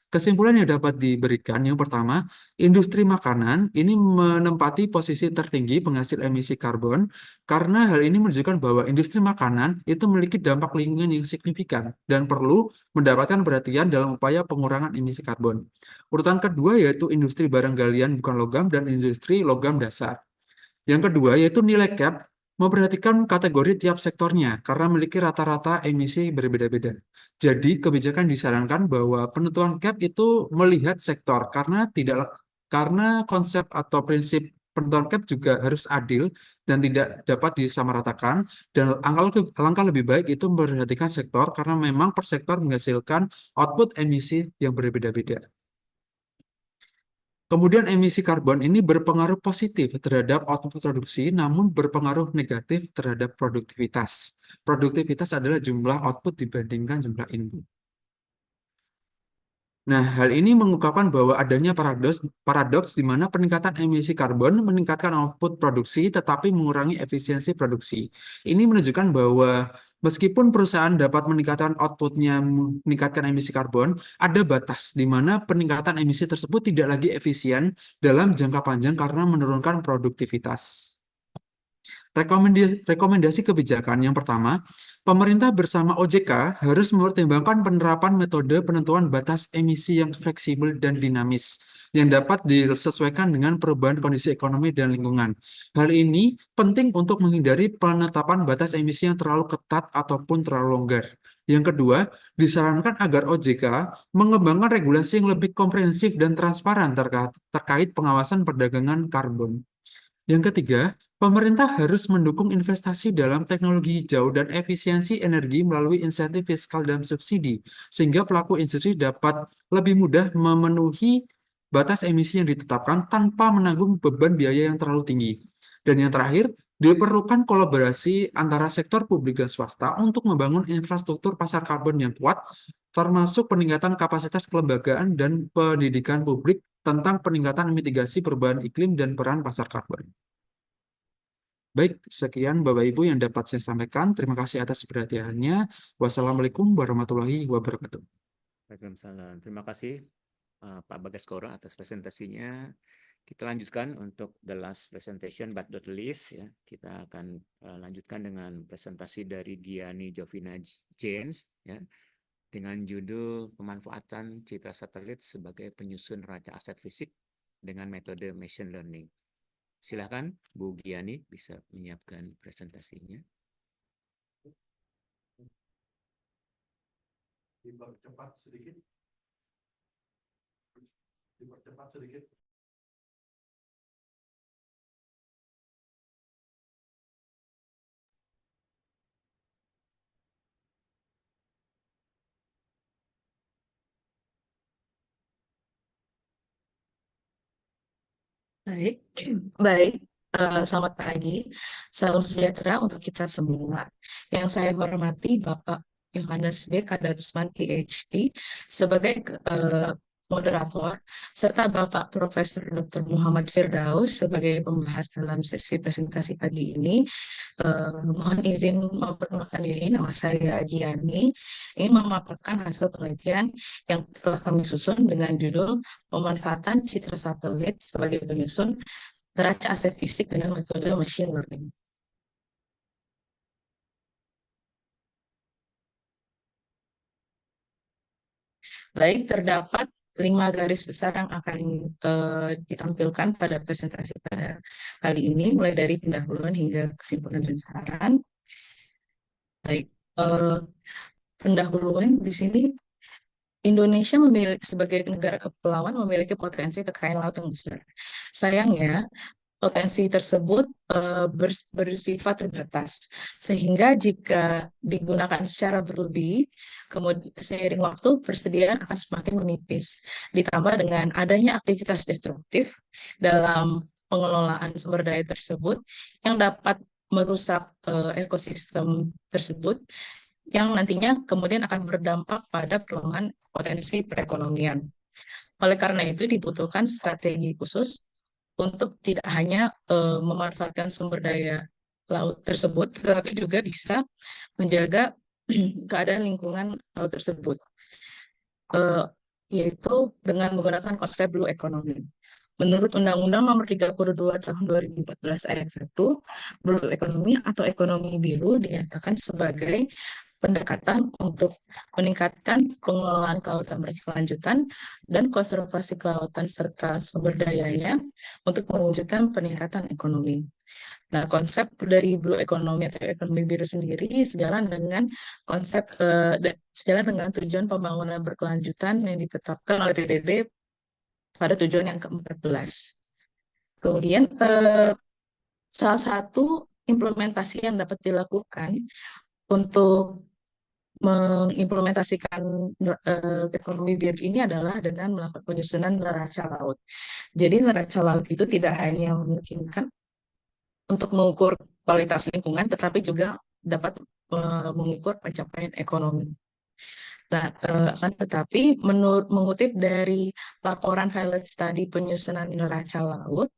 Kesimpulan yang dapat diberikan, yang pertama, industri makanan ini menempati posisi tertinggi penghasil emisi karbon karena hal ini menunjukkan bahwa industri makanan itu memiliki dampak lingkungan yang signifikan dan perlu mendapatkan perhatian dalam upaya pengurangan emisi karbon. Urutan kedua yaitu industri barang galian bukan logam dan industri logam dasar. Yang kedua yaitu nilai cap memperhatikan kategori tiap sektornya karena memiliki rata-rata emisi berbeda-beda. Jadi kebijakan disarankan bahwa penentuan cap itu melihat sektor karena konsep atau prinsip penentuan cap juga harus adil dan tidak dapat disamaratakan dan langkah lebih baik itu memperhatikan sektor karena memang per sektor menghasilkan output emisi yang berbeda-beda. Kemudian emisi karbon ini berpengaruh positif terhadap output produksi, namun berpengaruh negatif terhadap produktivitas. Produktivitas adalah jumlah output dibandingkan jumlah input. Nah, hal ini mengungkapkan bahwa adanya paradoks di mana peningkatan emisi karbon meningkatkan output produksi tetapi mengurangi efisiensi produksi. Ini menunjukkan bahwa meskipun perusahaan dapat meningkatkan outputnya, meningkatkan emisi karbon, ada batas di mana peningkatan emisi tersebut tidak lagi efisien dalam jangka panjang karena menurunkan produktivitas. Rekomendasi kebijakan yang pertama, pemerintah bersama OJK harus mempertimbangkan penerapan metode penentuan batas emisi yang fleksibel dan dinamis, yang dapat disesuaikan dengan perubahan kondisi ekonomi dan lingkungan. Hal ini penting untuk menghindari penetapan batas emisi yang terlalu ketat ataupun terlalu longgar. Yang kedua, disarankan agar OJK mengembangkan regulasi yang lebih komprehensif dan transparan terkait pengawasan perdagangan karbon. Yang ketiga, pemerintah harus mendukung investasi dalam teknologi hijau dan efisiensi energi melalui insentif fiskal dan subsidi, sehingga pelaku industri dapat lebih mudah memenuhi batas emisi yang ditetapkan tanpa menanggung beban biaya yang terlalu tinggi. Dan yang terakhir, diperlukan kolaborasi antara sektor publik dan swasta untuk membangun infrastruktur pasar karbon yang kuat, termasuk peningkatan kapasitas kelembagaan dan pendidikan publik tentang peningkatan mitigasi perubahan iklim dan peran pasar karbon. Baik, sekian Bapak Ibu yang dapat saya sampaikan. Terima kasih atas perhatiannya. Wassalamualaikum warahmatullahi wabarakatuh. Waalaikumsalam. Terima kasih Pak Bagaskoro atas presentasinya. Kita lanjutkan untuk the last presentation but not least ya. Kita akan lanjutkan dengan presentasi dari Diani Jovina James ya, dengan judul pemanfaatan citra satelit sebagai penyusun raca aset fisik dengan metode machine learning. Silakan Bu Giani bisa menyiapkan presentasinya. Dipercepat sedikit. Dipercepat sedikit. Baik, baik. Selamat pagi, salam sejahtera untuk kita semua. Yang saya hormati Bapak Yohanes B. Kadarusman PhD sebagai moderator, serta Bapak Profesor Dr. Muhammad Firdaus sebagai pembahas dalam sesi presentasi pagi ini. Mohon izin memperkenalkan diri, nama saya Giani. Ini memaparkan hasil penelitian yang telah kami susun dengan judul pemanfaatan citra satelit sebagai penyusun neraca aset fisik dengan metode machine learning. Baik, terdapat 5 garis besar yang akan ditampilkan pada presentasi pada kali ini, mulai dari pendahuluan hingga kesimpulan dan saran. Baik, pendahuluan di sini, Indonesia sebagai negara kepulauan memiliki potensi kekayaan laut yang besar. Sayangnya, potensi tersebut bersifat terbatas, sehingga jika digunakan secara berlebih, kemudian seiring waktu persediaan akan semakin menipis. Ditambah dengan adanya aktivitas destruktif dalam pengelolaan sumber daya tersebut yang dapat merusak ekosistem tersebut, yang nantinya kemudian akan berdampak pada pelemahan potensi perekonomian. Oleh karena itu dibutuhkan strategi khusus untuk tidak hanya memanfaatkan sumber daya laut tersebut, tetapi juga bisa menjaga keadaan lingkungan laut tersebut, yaitu dengan menggunakan konsep blue economy. Menurut Undang-Undang Nomor 32 Tahun 2014 Ayat 1, blue economy atau ekonomi biru dinyatakan sebagai pendekatan untuk meningkatkan pengelolaan kelautan berkelanjutan dan konservasi kelautan serta sumber dayanya untuk mewujudkan peningkatan ekonomi. Nah, konsep dari blue economy atau ekonomi biru sendiri sejalan dengan konsep sejalan dengan tujuan pembangunan berkelanjutan yang ditetapkan oleh PBB pada tujuan yang ke-14. Kemudian salah satu implementasi yang dapat dilakukan untuk mengimplementasikan ekonomi biru ini adalah dengan melakukan penyusunan neraca laut. Jadi neraca laut itu tidak hanya memungkinkan untuk mengukur kualitas lingkungan, tetapi juga dapat mengukur pencapaian ekonomi. Nah, akan tetapi mengutip dari laporan highlight study penyusunan neraca laut,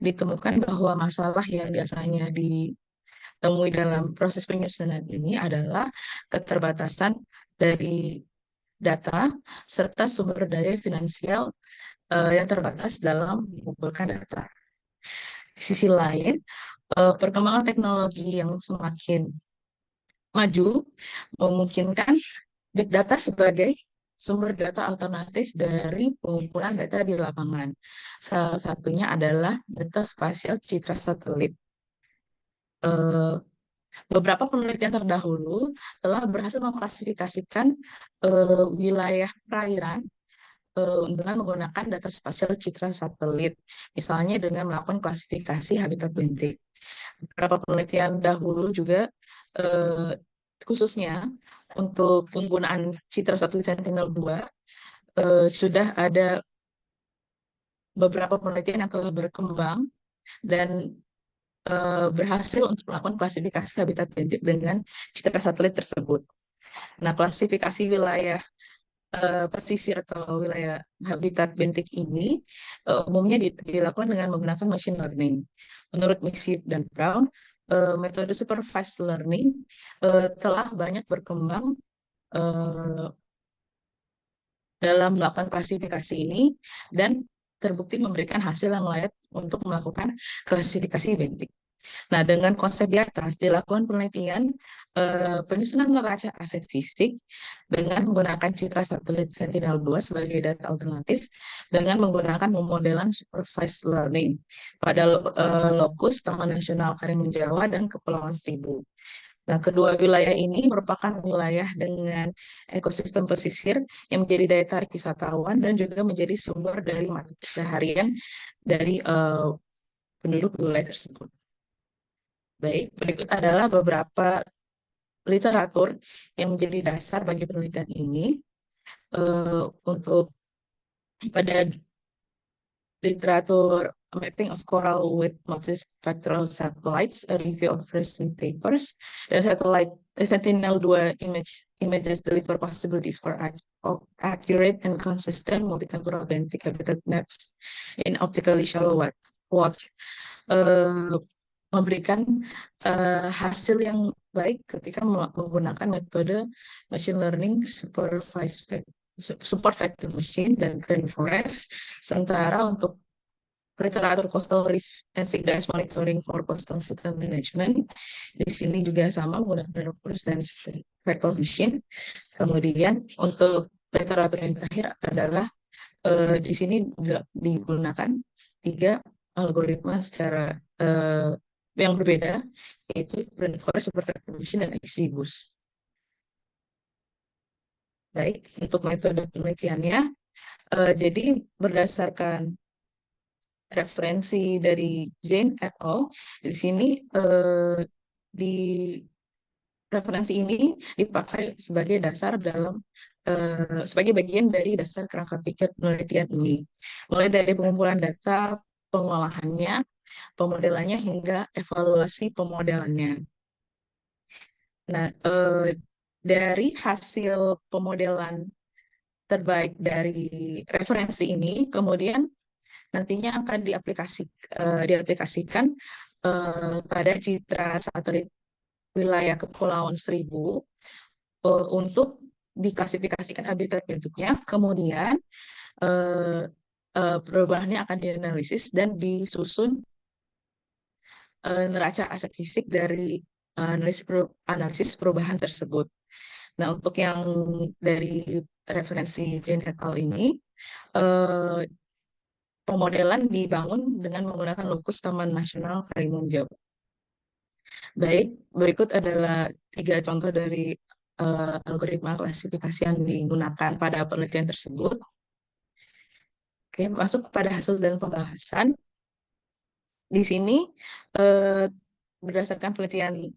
ditemukan bahwa masalah yang biasanya ditemui dalam proses penyusunan ini adalah keterbatasan dari data serta sumber daya finansial yang terbatas dalam mengumpulkan data. Di sisi lain, perkembangan teknologi yang semakin maju memungkinkan big data sebagai sumber data alternatif dari pengumpulan data di lapangan. Salah satunya adalah data spasial citra satelit. Beberapa penelitian terdahulu telah berhasil mengklasifikasikan wilayah perairan dengan menggunakan data spasial citra satelit, misalnya dengan melakukan klasifikasi habitat bentik. Beberapa penelitian dahulu juga khususnya untuk penggunaan citra satelit Sentinel-2 sudah ada beberapa penelitian yang telah berkembang dan berhasil untuk melakukan klasifikasi habitat bentik dengan citra satelit tersebut. Nah, klasifikasi wilayah pesisir atau wilayah habitat bentik ini umumnya dilakukan dengan menggunakan machine learning. Menurut Mixip dan Brown, metode supervised learning telah banyak berkembang dalam melakukan klasifikasi ini dan terbukti memberikan hasil yang layak untuk melakukan klasifikasi bentik. Nah, dengan konsep di atas dilakukan penelitian penyusunan neraca aset fisik dengan menggunakan citra satelit Sentinel-2 sebagai data alternatif dengan menggunakan pemodelan supervised learning pada lokus Taman Nasional Karimun Jawa dan Kepulauan Seribu. Nah, kedua wilayah ini merupakan wilayah dengan ekosistem pesisir yang menjadi daya tarik wisatawan dan juga menjadi sumber dari mata pencaharian dari penduduk wilayah tersebut. Baik, berikut adalah beberapa literatur yang menjadi dasar bagi penelitian ini. Untuk pada literatur Mapping of Coral with Multispectral Satellites, a review of recent papers, dan Sentinel-2 images deliver possibilities for accurate and consistent multitemporal benthic habitat maps in optically shallow water. Memberikan hasil yang baik ketika menggunakan metode machine learning support vector machine dan rainforest. Sementara untuk literatur coastal reef and sea dance monitoring for coastal system management, di sini juga sama menggunakan rainforest dan vector machine. Kemudian untuk literatur yang terakhir adalah di sini digunakan 3 algoritma secara yang berbeda, yaitu rainforest, super vector machine, dan XGBoost. Baik, untuk metode penelitiannya, jadi berdasarkan referensi dari Zheng et al. Di sini di referensi ini dipakai sebagai dasar dalam sebagai bagian dari dasar kerangka pikir penelitian ini, mulai dari pengumpulan data, pengolahannya, pemodelannya hingga evaluasi pemodelannya. Nah, dari hasil pemodelan terbaik dari referensi ini, kemudian nantinya akan diaplikasikan pada citra satelit wilayah Kepulauan Seribu untuk diklasifikasikan habitat bentuknya, kemudian perubahannya akan dianalisis dan disusun neraca aset fisik dari analisis perubahan tersebut. Nah, untuk yang dari referensi Zheng et al. Ini, pemodelan dibangun dengan menggunakan lokus Taman Nasional Karimun Jawa. Baik, berikut adalah 3 contoh dari algoritma klasifikasi yang digunakan pada penelitian tersebut. Oke, masuk pada hasil dan pembahasan. Di sini berdasarkan penelitian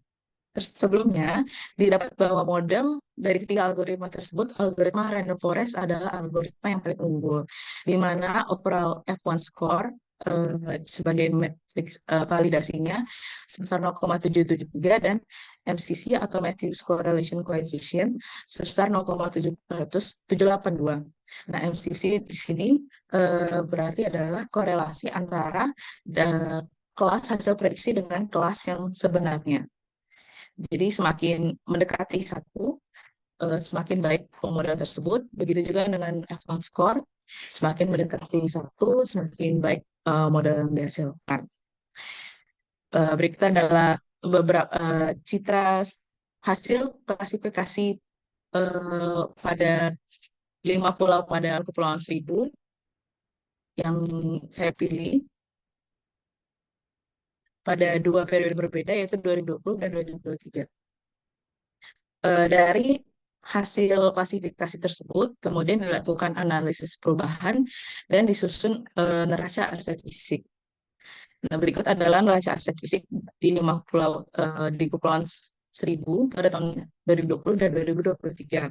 sebelumnya didapat bahwa model dari 3 algoritma tersebut, algoritma random forest adalah algoritma yang paling unggul, di mana overall F1 score sebagai matriks validasinya sebesar 0,773 dan MCC atau Matthews Correlation Coefficient sebesar 0,782. Nah, MCC di sini berarti adalah korelasi antara kelas hasil prediksi dengan kelas yang sebenarnya. Jadi semakin mendekati 1, semakin baik pemodel tersebut. Begitu juga dengan F1 score, semakin mendekati 1, semakin baik model yang dihasilkan. Berikut adalah beberapa citra hasil klasifikasi pada 5 pulau pada Kepulauan Seribu yang saya pilih pada 2 periode berbeda, yaitu 2020 dan 2023. Dari hasil klasifikasi tersebut, kemudian dilakukan analisis perubahan dan disusun neraca aset fisik. Nah, berikut adalah neraca aset fisik di 5 pulau di Kepulauan Seribu pada tahun 2020 dan 2023.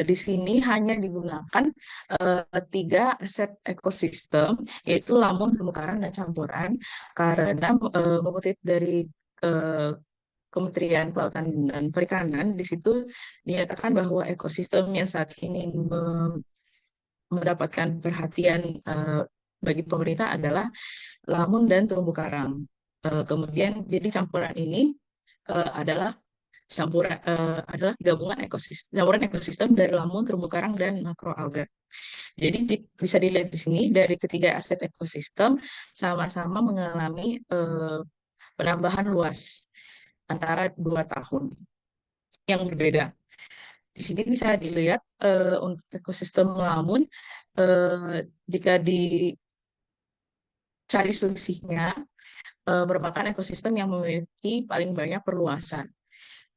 Di sini hanya digunakan 3 aset ekosistem, yaitu lamun, terumbu karang, dan campuran, karena mengutip dari Kementerian Kelautan dan Perikanan, di situ dinyatakan bahwa ekosistem yang saat ini mendapatkan perhatian bagi pemerintah adalah lamun dan terumbu karang. Kemudian jadi campuran ini adalah gabungan ekosistem dari lamun, terumbu karang, dan makroalga. Jadi bisa dilihat di sini dari ketiga aset ekosistem sama-sama mengalami penambahan luas antara 2 tahun yang berbeda. Di sini bisa dilihat untuk ekosistem lamun, jika dicari selisihnya, merupakan ekosistem yang memiliki paling banyak perluasan,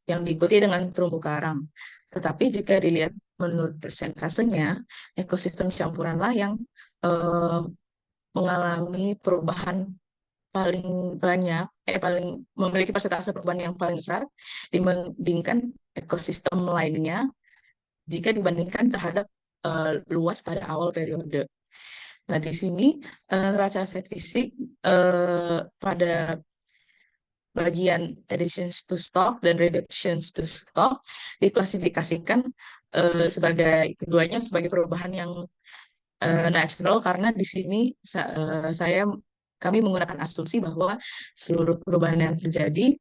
yang diikuti dengan terumbu karang. Tetapi jika dilihat menurut persentasenya, ekosistem campuranlah yang mengalami perubahan paling banyak, memiliki persentase perubahan yang paling besar dibandingkan ekosistem lainnya jika dibandingkan terhadap luas pada awal periode. Nah, di sini neraca aset fisik pada bagian additions to stock dan reductions to stock diklasifikasikan keduanya sebagai perubahan yang natural, karena di sini kami menggunakan asumsi bahwa seluruh perubahan yang terjadi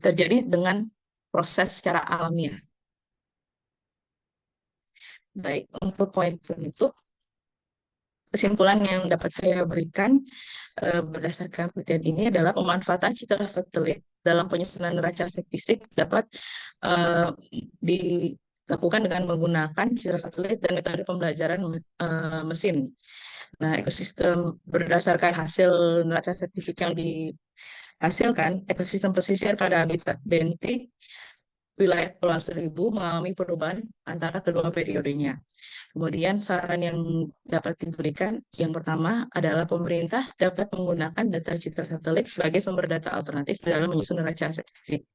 terjadi dengan proses secara alamiah. Baik, untuk poin penutup, kesimpulan yang dapat saya berikan berdasarkan penelitian ini adalah pemanfaatan citra satelit dalam penyusunan neraca aset fisik dapat dilakukan dengan menggunakan citra satelit dan metode pembelajaran mesin. Nah, ekosistem berdasarkan hasil neraca aset fisik yang dihasilkan, ekosistem pesisir pada habitat bentik wilayah Kepulauan Seribu mengalami perubahan antara kedua periodenya. Kemudian saran yang dapat diberikan, yang pertama adalah pemerintah dapat menggunakan data citra satelit sebagai sumber data alternatif dalam menyusun neraca aset fisik.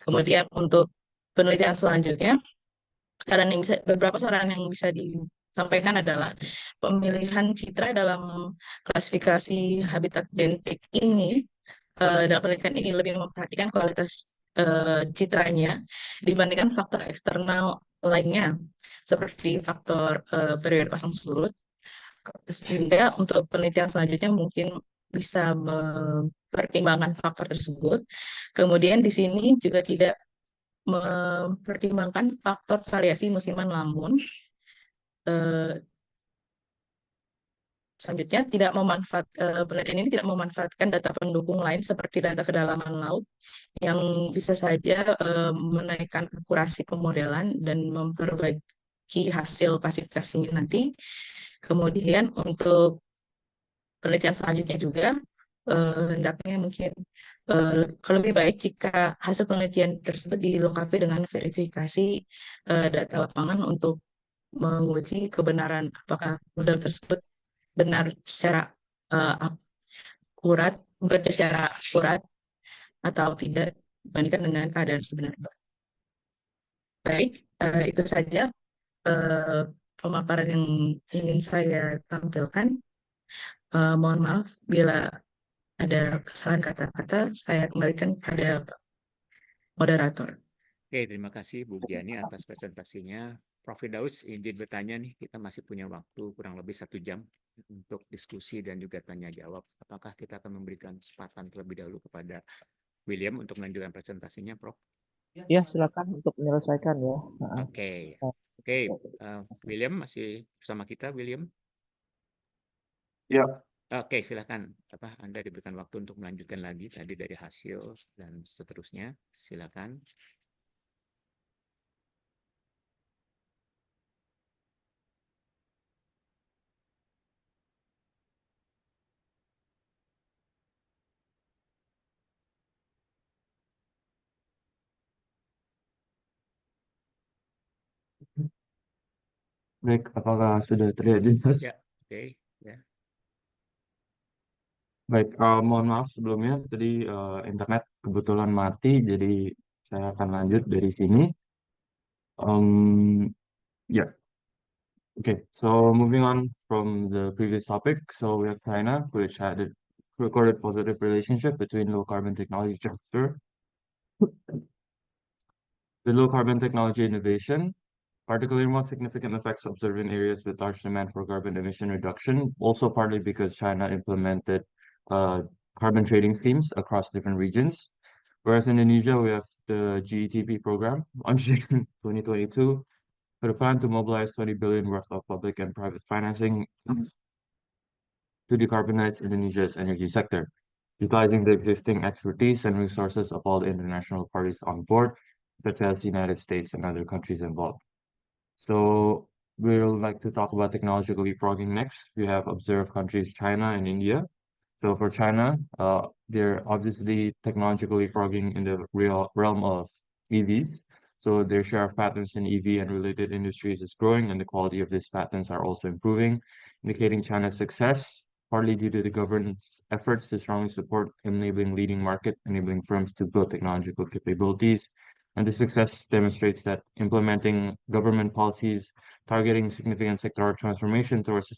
Kemudian untuk penelitian selanjutnya, beberapa saran yang bisa disampaikan adalah pemilihan citra dalam klasifikasi habitat bentik ini, dalam penelitian ini lebih memperhatikan kualitas citranya dibandingkan faktor eksternal lainnya seperti faktor periode pasang surut. Sehingga untuk penelitian selanjutnya mungkin bisa mempertimbangkan faktor tersebut. Kemudian di sini juga tidak mempertimbangkan faktor variasi musiman lamun. Selanjutnya, penelitian ini tidak memanfaatkan data pendukung lain seperti data kedalaman laut yang bisa saja menaikkan akurasi pemodelan dan memperbaiki hasil klasifikasinya nanti. Kemudian untuk penelitian selanjutnya juga hendaknya mungkin lebih baik jika hasil penelitian tersebut dilengkapi dengan verifikasi data lapangan untuk menguji kebenaran apakah model tersebut benar secara bekerja secara akurat atau tidak dibandingkan dengan keadaan sebenarnya. Baik, itu saja pemaparan yang ingin saya tampilkan. Mohon maaf bila ada kesalahan kata-kata, saya kembalikan pada moderator. Oke, terima kasih Bu Giani atas presentasinya. Prof. Firdaus izin bertanya nih, kita masih punya waktu kurang lebih 1 jam untuk diskusi dan juga tanya jawab. Apakah kita akan memberikan kesempatan terlebih dahulu kepada William untuk melanjutkan presentasinya, Prof? Ya, silakan untuk menyelesaikan ya. Oke, William masih bersama kita, William? Ya, Oke, silakan. Anda diberikan waktu untuk melanjutkan lagi tadi dari hasil dan seterusnya. Silakan. baik. Apakah sudah terlihat jelas? Ya, oke. Ya. Baik, mohon maaf sebelumnya. Tadi internet kebetulan mati, jadi saya akan lanjut dari sini. Yeah. Okay, so moving on from the previous topic, so we have China, which had a recorded positive relationship between low carbon technology transfer, the low carbon technology innovation, particularly most significant effects observed in areas with large demand for carbon emission reduction, also partly because China implemented carbon trading schemes across different regions. Whereas in Indonesia, we have the GETP program launched in 2022 with a plan to mobilize 20 billion worth of public and private financing to decarbonize Indonesia's energy sector, utilizing the existing expertise and resources of all the international parties on board, such as the United States and other countries involved. So we'll like to talk about technological leapfrogging next. We have observed countries China and India. So for China, they're obviously technological leapfrogging in the real realm of EVs. So their share of patents in EV and related industries is growing, and the quality of these patents are also improving, indicating China's success, partly due to the government's efforts to strongly support enabling leading market, enabling firms to build technological capabilities. And the success demonstrates that implementing government policies targeting significant sectoral transformation towards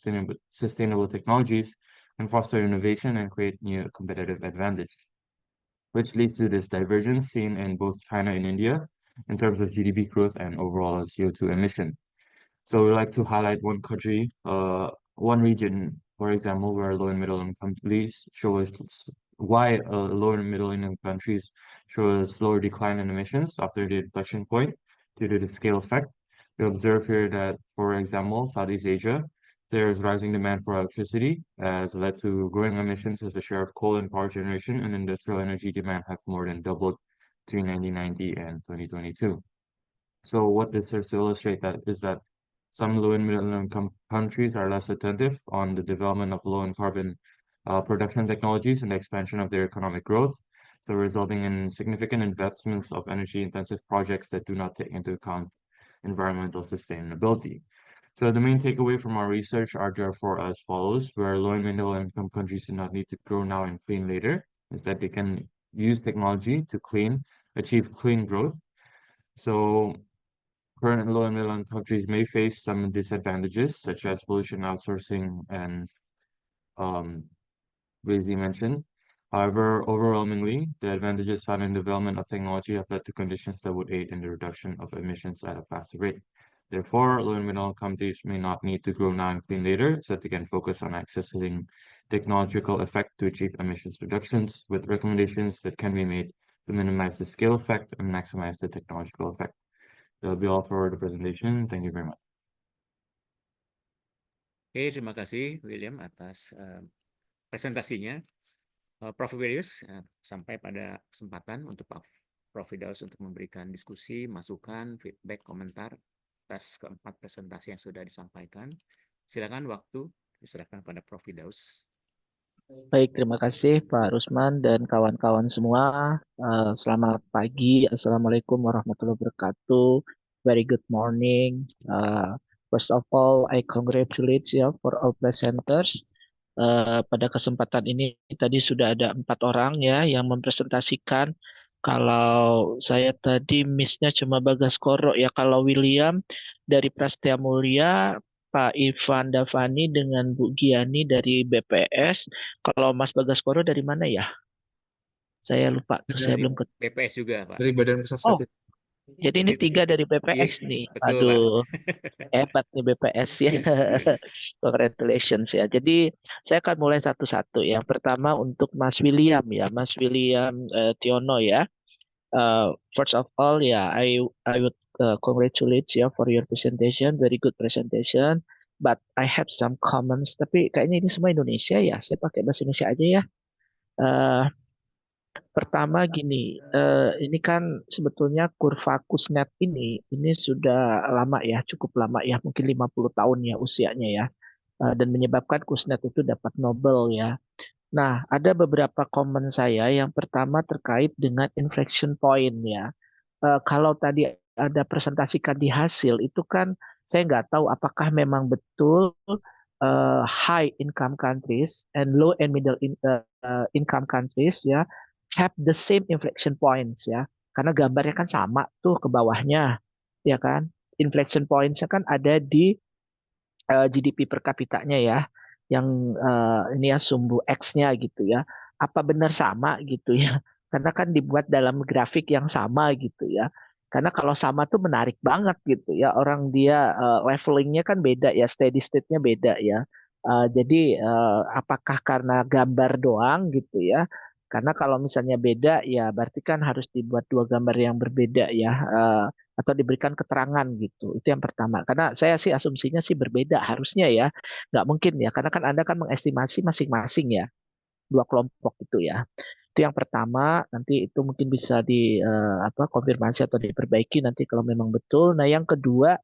sustainable technologies and foster innovation and create new competitive advantage, which leads to this divergence seen in both China and India in terms of GDP growth and overall CO2 emission. So we like to highlight one country, one region, for example, where low and middle income countries show why low and middle income countries show a slower decline in emissions after the inflection point due to the scale effect. We observe here that, for example, Southeast Asia, there is rising demand for electricity has led to growing emissions as the share of coal and power generation and industrial energy demand have more than doubled between 1990 and 2022. So what this serves to illustrate that is that some low and middle income countries are less attentive on the development of low and carbon production technologies and the expansion of their economic growth, so resulting in significant investments of energy intensive projects that do not take into account environmental sustainability. So the main takeaway from our research are therefore as follows, where low and middle income countries do not need to grow now and clean later. Instead, they can use technology to achieve clean growth. So current low and middle income countries may face some disadvantages, such as pollution outsourcing and Razi mentioned. However, overwhelmingly, the advantages found in development of technology have led to conditions that would aid in the reduction of emissions at a faster rate. Therefore, low and middle income countries may not need to grow now and clean later, so that they can focus on accessing technological effect to achieve emissions reductions with recommendations that can be made to minimize the scale effect and maximize the technological effect. That'll be all for the presentation. Thank you very much. Oke, terima kasih William atas presentasinya. Prof. Firdaus, sampai pada kesempatan untuk Prof. Firdaus untuk memberikan diskusi, masukan, feedback, komentar atas keempat presentasi yang sudah disampaikan. Silakan waktu diserahkan pada Prof. Firdaus. Baik, terima kasih Pak Rusman dan kawan-kawan semua. Selamat pagi. Assalamualaikum warahmatullahi wabarakatuh. Very good morning. First of all, I congratulate you for all presenters. Pada kesempatan ini tadi sudah ada 4 orang ya yang mempresentasikan. Kalau saya tadi miss-nya cuma Bagaskoro ya. Kalau William dari Prasetya Mulia Pak Ivan Davani dengan Bu Giani dari BPS. Kalau Mas Bagaskoro dari mana ya? Saya lupa tuh, saya Dari belum ketemu. BPS juga, Pak. dari Badan Pusat Oh, Statistik. jadi ini Jadi 3 dari iya, BPS nih. betul, Pak. Aduh, hebat nih BPS ya. Congratulations ya. Jadi saya akan mulai satu-satu. Yang pertama untuk Mas William ya, Mas William Tiono ya. First of all ya, I would congratulate you for your presentation, very good presentation. But I have some comments. Tapi kayaknya ini semua Indonesia ya. Saya pakai bahasa Indonesia aja ya. Eh, Pertama gini, ini kan sebetulnya kurva Kuznets ini sudah lama ya, cukup lama ya, mungkin 50 tahun ya usianya ya. Dan menyebabkan Kuznets itu dapat Nobel ya. Nah, ada beberapa komen saya. Yang pertama terkait dengan inflection point ya. Kalau tadi ada presentasikan di hasil itu kan saya nggak tahu apakah memang betul high income countries and low and income countries ya have the same inflection points ya, karena gambarnya kan sama tuh ke bawahnya ya kan, inflection pointsnya kan ada di GDP per kapitanya ya, yang ini ya sumbu X-nya gitu ya. Apa benar sama gitu ya? Karena kan dibuat dalam grafik yang sama gitu ya. Karena kalau sama tuh menarik banget gitu ya. Orang dia levelingnya kan beda ya, steady state-nya beda ya. Jadi apakah karena gambar doang gitu ya? Karena kalau misalnya beda ya berarti kan harus dibuat dua gambar yang berbeda ya. Atau diberikan keterangan gitu. Itu yang pertama. Karena saya sih asumsinya sih berbeda harusnya ya. Nggak mungkin ya. Karena kan Anda kan mengestimasi masing-masing ya. Dua kelompok itu ya. Itu yang pertama. Nanti itu mungkin bisa di konfirmasi atau diperbaiki nanti kalau memang betul. Nah yang kedua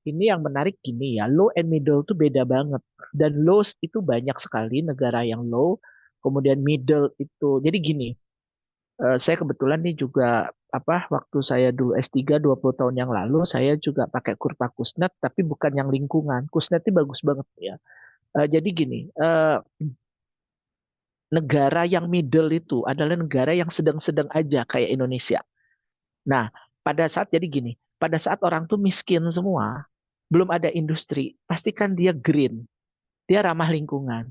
ini yang menarik gini ya. Low and middle itu beda banget. Dan low itu banyak sekali negara yang low. Kemudian middle itu. Jadi gini. Saya kebetulan nih juga waktu saya dulu S3 20 tahun yang lalu saya juga pakai kurva Kuznets tapi bukan yang lingkungan. Kuznets itu bagus banget ya. Jadi gini, negara yang middle itu adalah negara yang sedang-sedang aja kayak Indonesia. Nah, pada saat jadi gini, pada saat orang tuh miskin semua, belum ada industri, pastikan dia green, dia ramah lingkungan,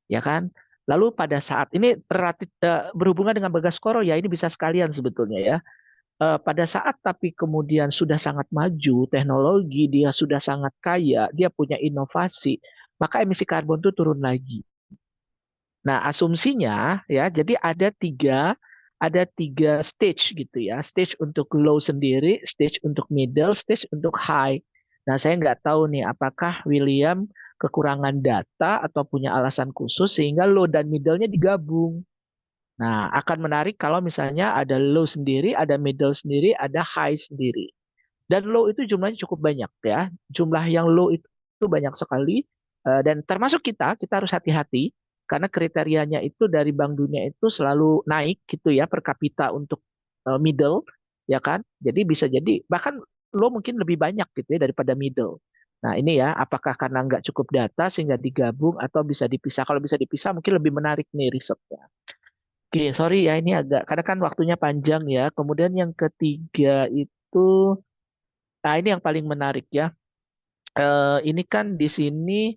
ya kan? Lalu pada saat ini relatif berhubungan dengan Bagaskoro ya, ini bisa sekalian sebetulnya ya. Pada saat tapi kemudian sudah sangat maju teknologi, dia sudah sangat kaya, dia punya inovasi, maka emisi karbon itu turun lagi. Nah, asumsinya ya, jadi ada tiga stage gitu ya, stage untuk low sendiri, stage untuk middle, stage untuk high. Nah, saya nggak tahu nih apakah William kekurangan data atau punya alasan khusus sehingga low dan middle-nya digabung. Nah, akan menarik kalau misalnya ada low sendiri, ada middle sendiri, ada high sendiri. Dan low itu jumlahnya cukup banyak ya. Jumlah yang low itu banyak sekali. Dan termasuk kita harus hati-hati karena kriterianya itu dari Bank Dunia itu selalu naik gitu ya per kapita untuk middle ya kan. Jadi bisa jadi bahkan low mungkin lebih banyak gitu ya daripada middle. Nah ini ya apakah karena nggak cukup data sehingga digabung atau bisa dipisah. Kalau bisa dipisah mungkin lebih menarik nih risetnya. Oke, sorry ya ini agak karena kan waktunya panjang ya. Kemudian yang ketiga itu, nah ini yang paling menarik ya. Ini kan di sini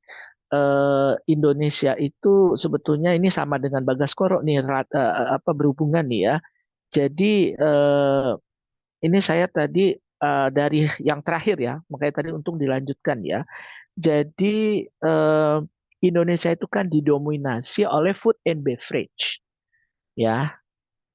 Indonesia itu sebetulnya ini sama dengan Bagaskoro nih berhubungan nih ya. Jadi ini saya tadi dari yang terakhir ya, makanya tadi untuk dilanjutkan ya. Jadi Indonesia itu kan didominasi oleh food and beverage ya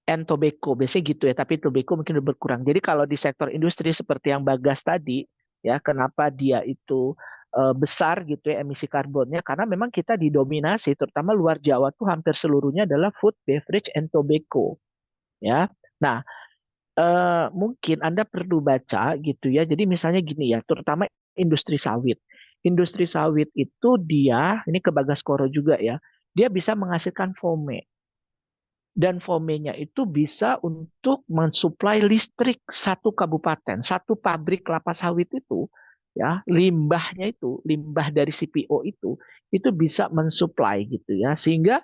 and tobacco. Biasanya gitu ya, tapi tobacco mungkin udah berkurang. Jadi kalau di sektor industri seperti yang Bagas tadi, ya kenapa dia itu besar gitu ya emisi karbonnya? Karena memang kita didominasi, terutama luar Jawa tuh hampir seluruhnya adalah food, beverage, and tobacco. Ya, nah mungkin Anda perlu baca gitu ya. Jadi misalnya gini ya, terutama industri sawit. Industri sawit itu dia, ini ke Bagaskoro juga ya, dia bisa menghasilkan foame dan foamenya itu bisa untuk mensuplai listrik satu kabupaten, satu pabrik kelapa sawit itu, ya limbah dari CPO itu bisa mensuplai gitu ya, sehingga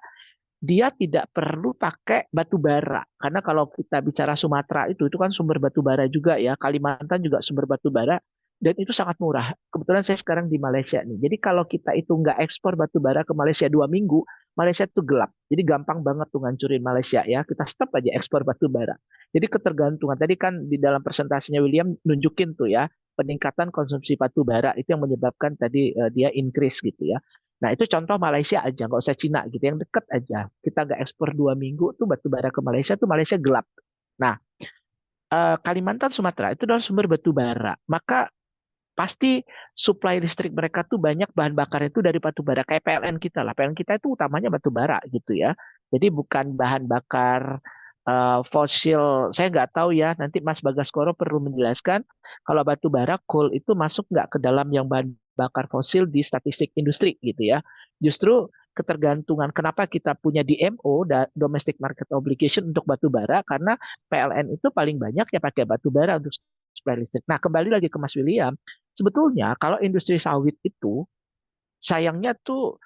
dia tidak perlu pakai batu bara, karena kalau kita bicara Sumatera itu kan sumber batu bara juga ya, Kalimantan juga sumber batu bara, dan itu sangat murah. Kebetulan saya sekarang di Malaysia nih. Jadi kalau kita itu nggak ekspor batu bara ke Malaysia 2 minggu, Malaysia itu gelap. Jadi gampang banget tuh ngancurin Malaysia ya. Kita stop aja ekspor batu bara. Jadi ketergantungan. Tadi kan di dalam presentasinya William nunjukin tuh ya peningkatan konsumsi batu bara itu yang menyebabkan tadi dia increase gitu ya. Nah itu contoh Malaysia aja, nggak usah Cina gitu, yang deket aja. Kita nggak ekspor 2 minggu tuh batu bara ke Malaysia tuh Malaysia gelap. Nah Kalimantan Sumatera itu adalah sumber batu bara. Maka pasti supply listrik mereka tuh banyak bahan bakar itu dari batu bara kayak PLN kita lah. PLN kita itu utamanya batu bara gitu ya. Jadi bukan bahan bakar fosil. Saya nggak tahu ya. Nanti Mas Bagaskoro perlu menjelaskan kalau batu bara coal itu masuk nggak ke dalam yang bahan bakar fosil di statistik industri gitu ya. Justru ketergantungan kenapa kita punya DMO, domestic market obligation untuk batu bara karena PLN itu paling banyak ya pakai batu bara untuk supply listrik. Nah, kembali lagi ke Mas William. Sebetulnya kalau industri sawit itu sayangnya tuh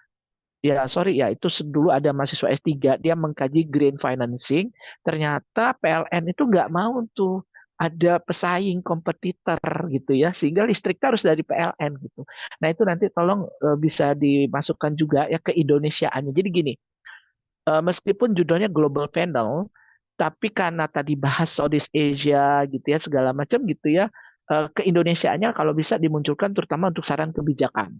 ya sorry ya itu dulu ada mahasiswa S3 dia mengkaji green financing, ternyata PLN itu nggak mau tuh ada pesaing kompetitor gitu ya sehingga listrik harus dari PLN gitu. Nah itu nanti tolong bisa dimasukkan juga ya ke Indonesiaannya. Jadi gini, meskipun judulnya Global Panel, tapi karena tadi bahas Southeast Asia gitu ya segala macam gitu ya, ke Indonesianya kalau bisa dimunculkan terutama untuk saran kebijakan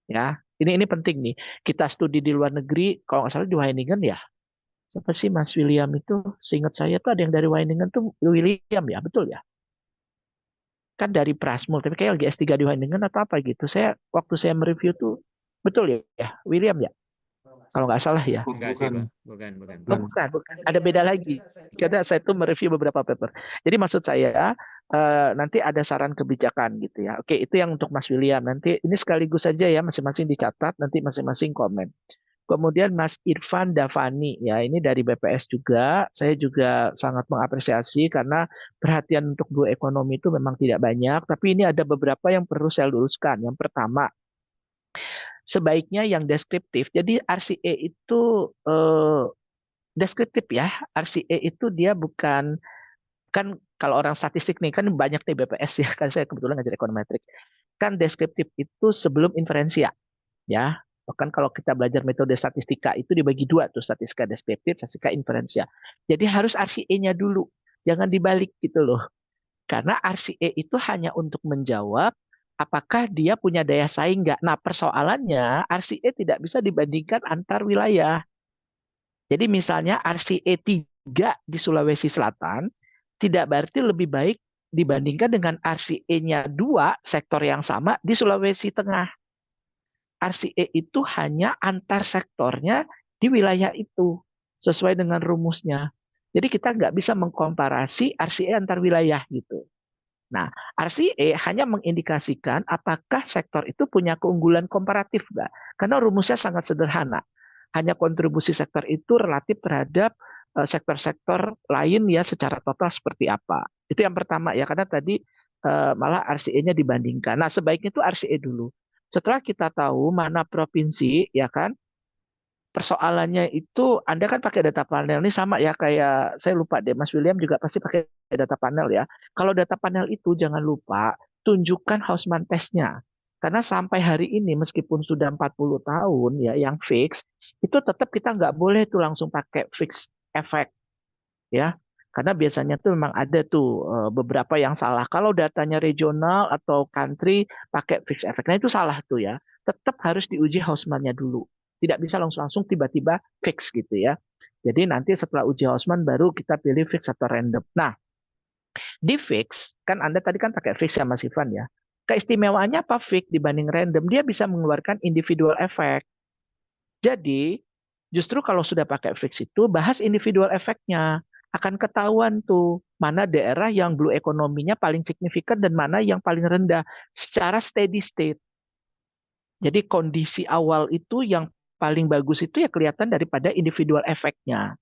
ya. Ini penting nih. Kita studi di luar negeri, kalau nggak salah di Wageningen ya. Siapa sih Mas William itu? Seingat saya tuh ada yang dari Wageningen tuh William ya, betul ya? Kan dari Prasmul, tapi kayak lagi S3 di Wageningen atau apa gitu. Waktu saya mereview tuh betul ya, William ya? Kalau nggak salah ya. Enggak sih, Bukan, Pak. Bukan. Oh, bukan. Ada beda lagi. Karena saya tuh mereview beberapa paper. Jadi maksud saya nanti ada saran kebijakan gitu ya. Oke, itu yang untuk Mas William. Nanti ini sekaligus saja ya masing-masing dicatat, nanti masing-masing komen. Kemudian Mas Irfan Davani ya ini dari BPS juga. Saya juga sangat mengapresiasi karena perhatian untuk dua ekonomi itu memang tidak banyak. Tapi ini ada beberapa yang perlu saya luruskan. Yang pertama, sebaiknya yang deskriptif. Jadi RCA itu deskriptif ya. RCA itu dia bukan kan kalau orang statistik nih kan banyak nih BPS ya kan saya kebetulan ngajar ekonometrik. Kan deskriptif itu sebelum inferensia ya. Bahkan kalau kita belajar metode statistika itu dibagi dua tuh statistika deskriptif, statistika inferensia. Jadi harus RCA-nya dulu. Jangan dibalik gitu loh. Karena RCA itu hanya untuk menjawab apakah dia punya daya saing nggak. Nah persoalannya RCA tidak bisa dibandingkan antar wilayah. Jadi misalnya RCA 3 di Sulawesi Selatan tidak berarti lebih baik dibandingkan dengan RCA-nya 2 sektor yang sama di Sulawesi Tengah. RCA itu hanya antar sektornya di wilayah itu sesuai dengan rumusnya. Jadi kita nggak bisa mengkomparasi RCA antar wilayah gitu. Nah, RCA hanya mengindikasikan apakah sektor itu punya keunggulan komparatif nggak? Karena rumusnya sangat sederhana. Hanya kontribusi sektor itu relatif terhadap sektor-sektor lain ya secara total seperti apa. Itu yang pertama ya, karena tadi malah RCA-nya dibandingkan. Nah, sebaiknya itu RCA dulu. Setelah kita tahu mana provinsi, ya kan, persoalannya itu Anda kan pakai data panel ini sama ya kayak saya lupa deh Mas William juga pasti pakai data panel ya. Kalau data panel itu jangan lupa tunjukkan Hausmann testnya. Karena sampai hari ini meskipun sudah 40 tahun ya yang fix itu tetap kita nggak boleh tuh langsung pakai fix efek ya. Karena biasanya tuh memang ada tuh beberapa yang salah. Kalau datanya regional atau country pakai fix efek. Nah itu salah tuh ya. Tetap harus diuji Hausmann-nya dulu. Tidak bisa langsung tiba-tiba fix gitu ya. Jadi nanti setelah uji Hausmann baru kita pilih fix atau random. Nah, di fix, kan Anda tadi kan pakai fix ya Mas Ivan ya. Keistimewaannya apa fix dibanding random? Dia bisa mengeluarkan individual effect. Jadi, justru kalau sudah pakai fix itu, bahas individual efeknya. Akan ketahuan tuh, mana daerah yang blue ekonominya paling signifikan dan mana yang paling rendah secara steady state. Jadi kondisi awal itu yang paling bagus itu ya kelihatan daripada individual efeknya.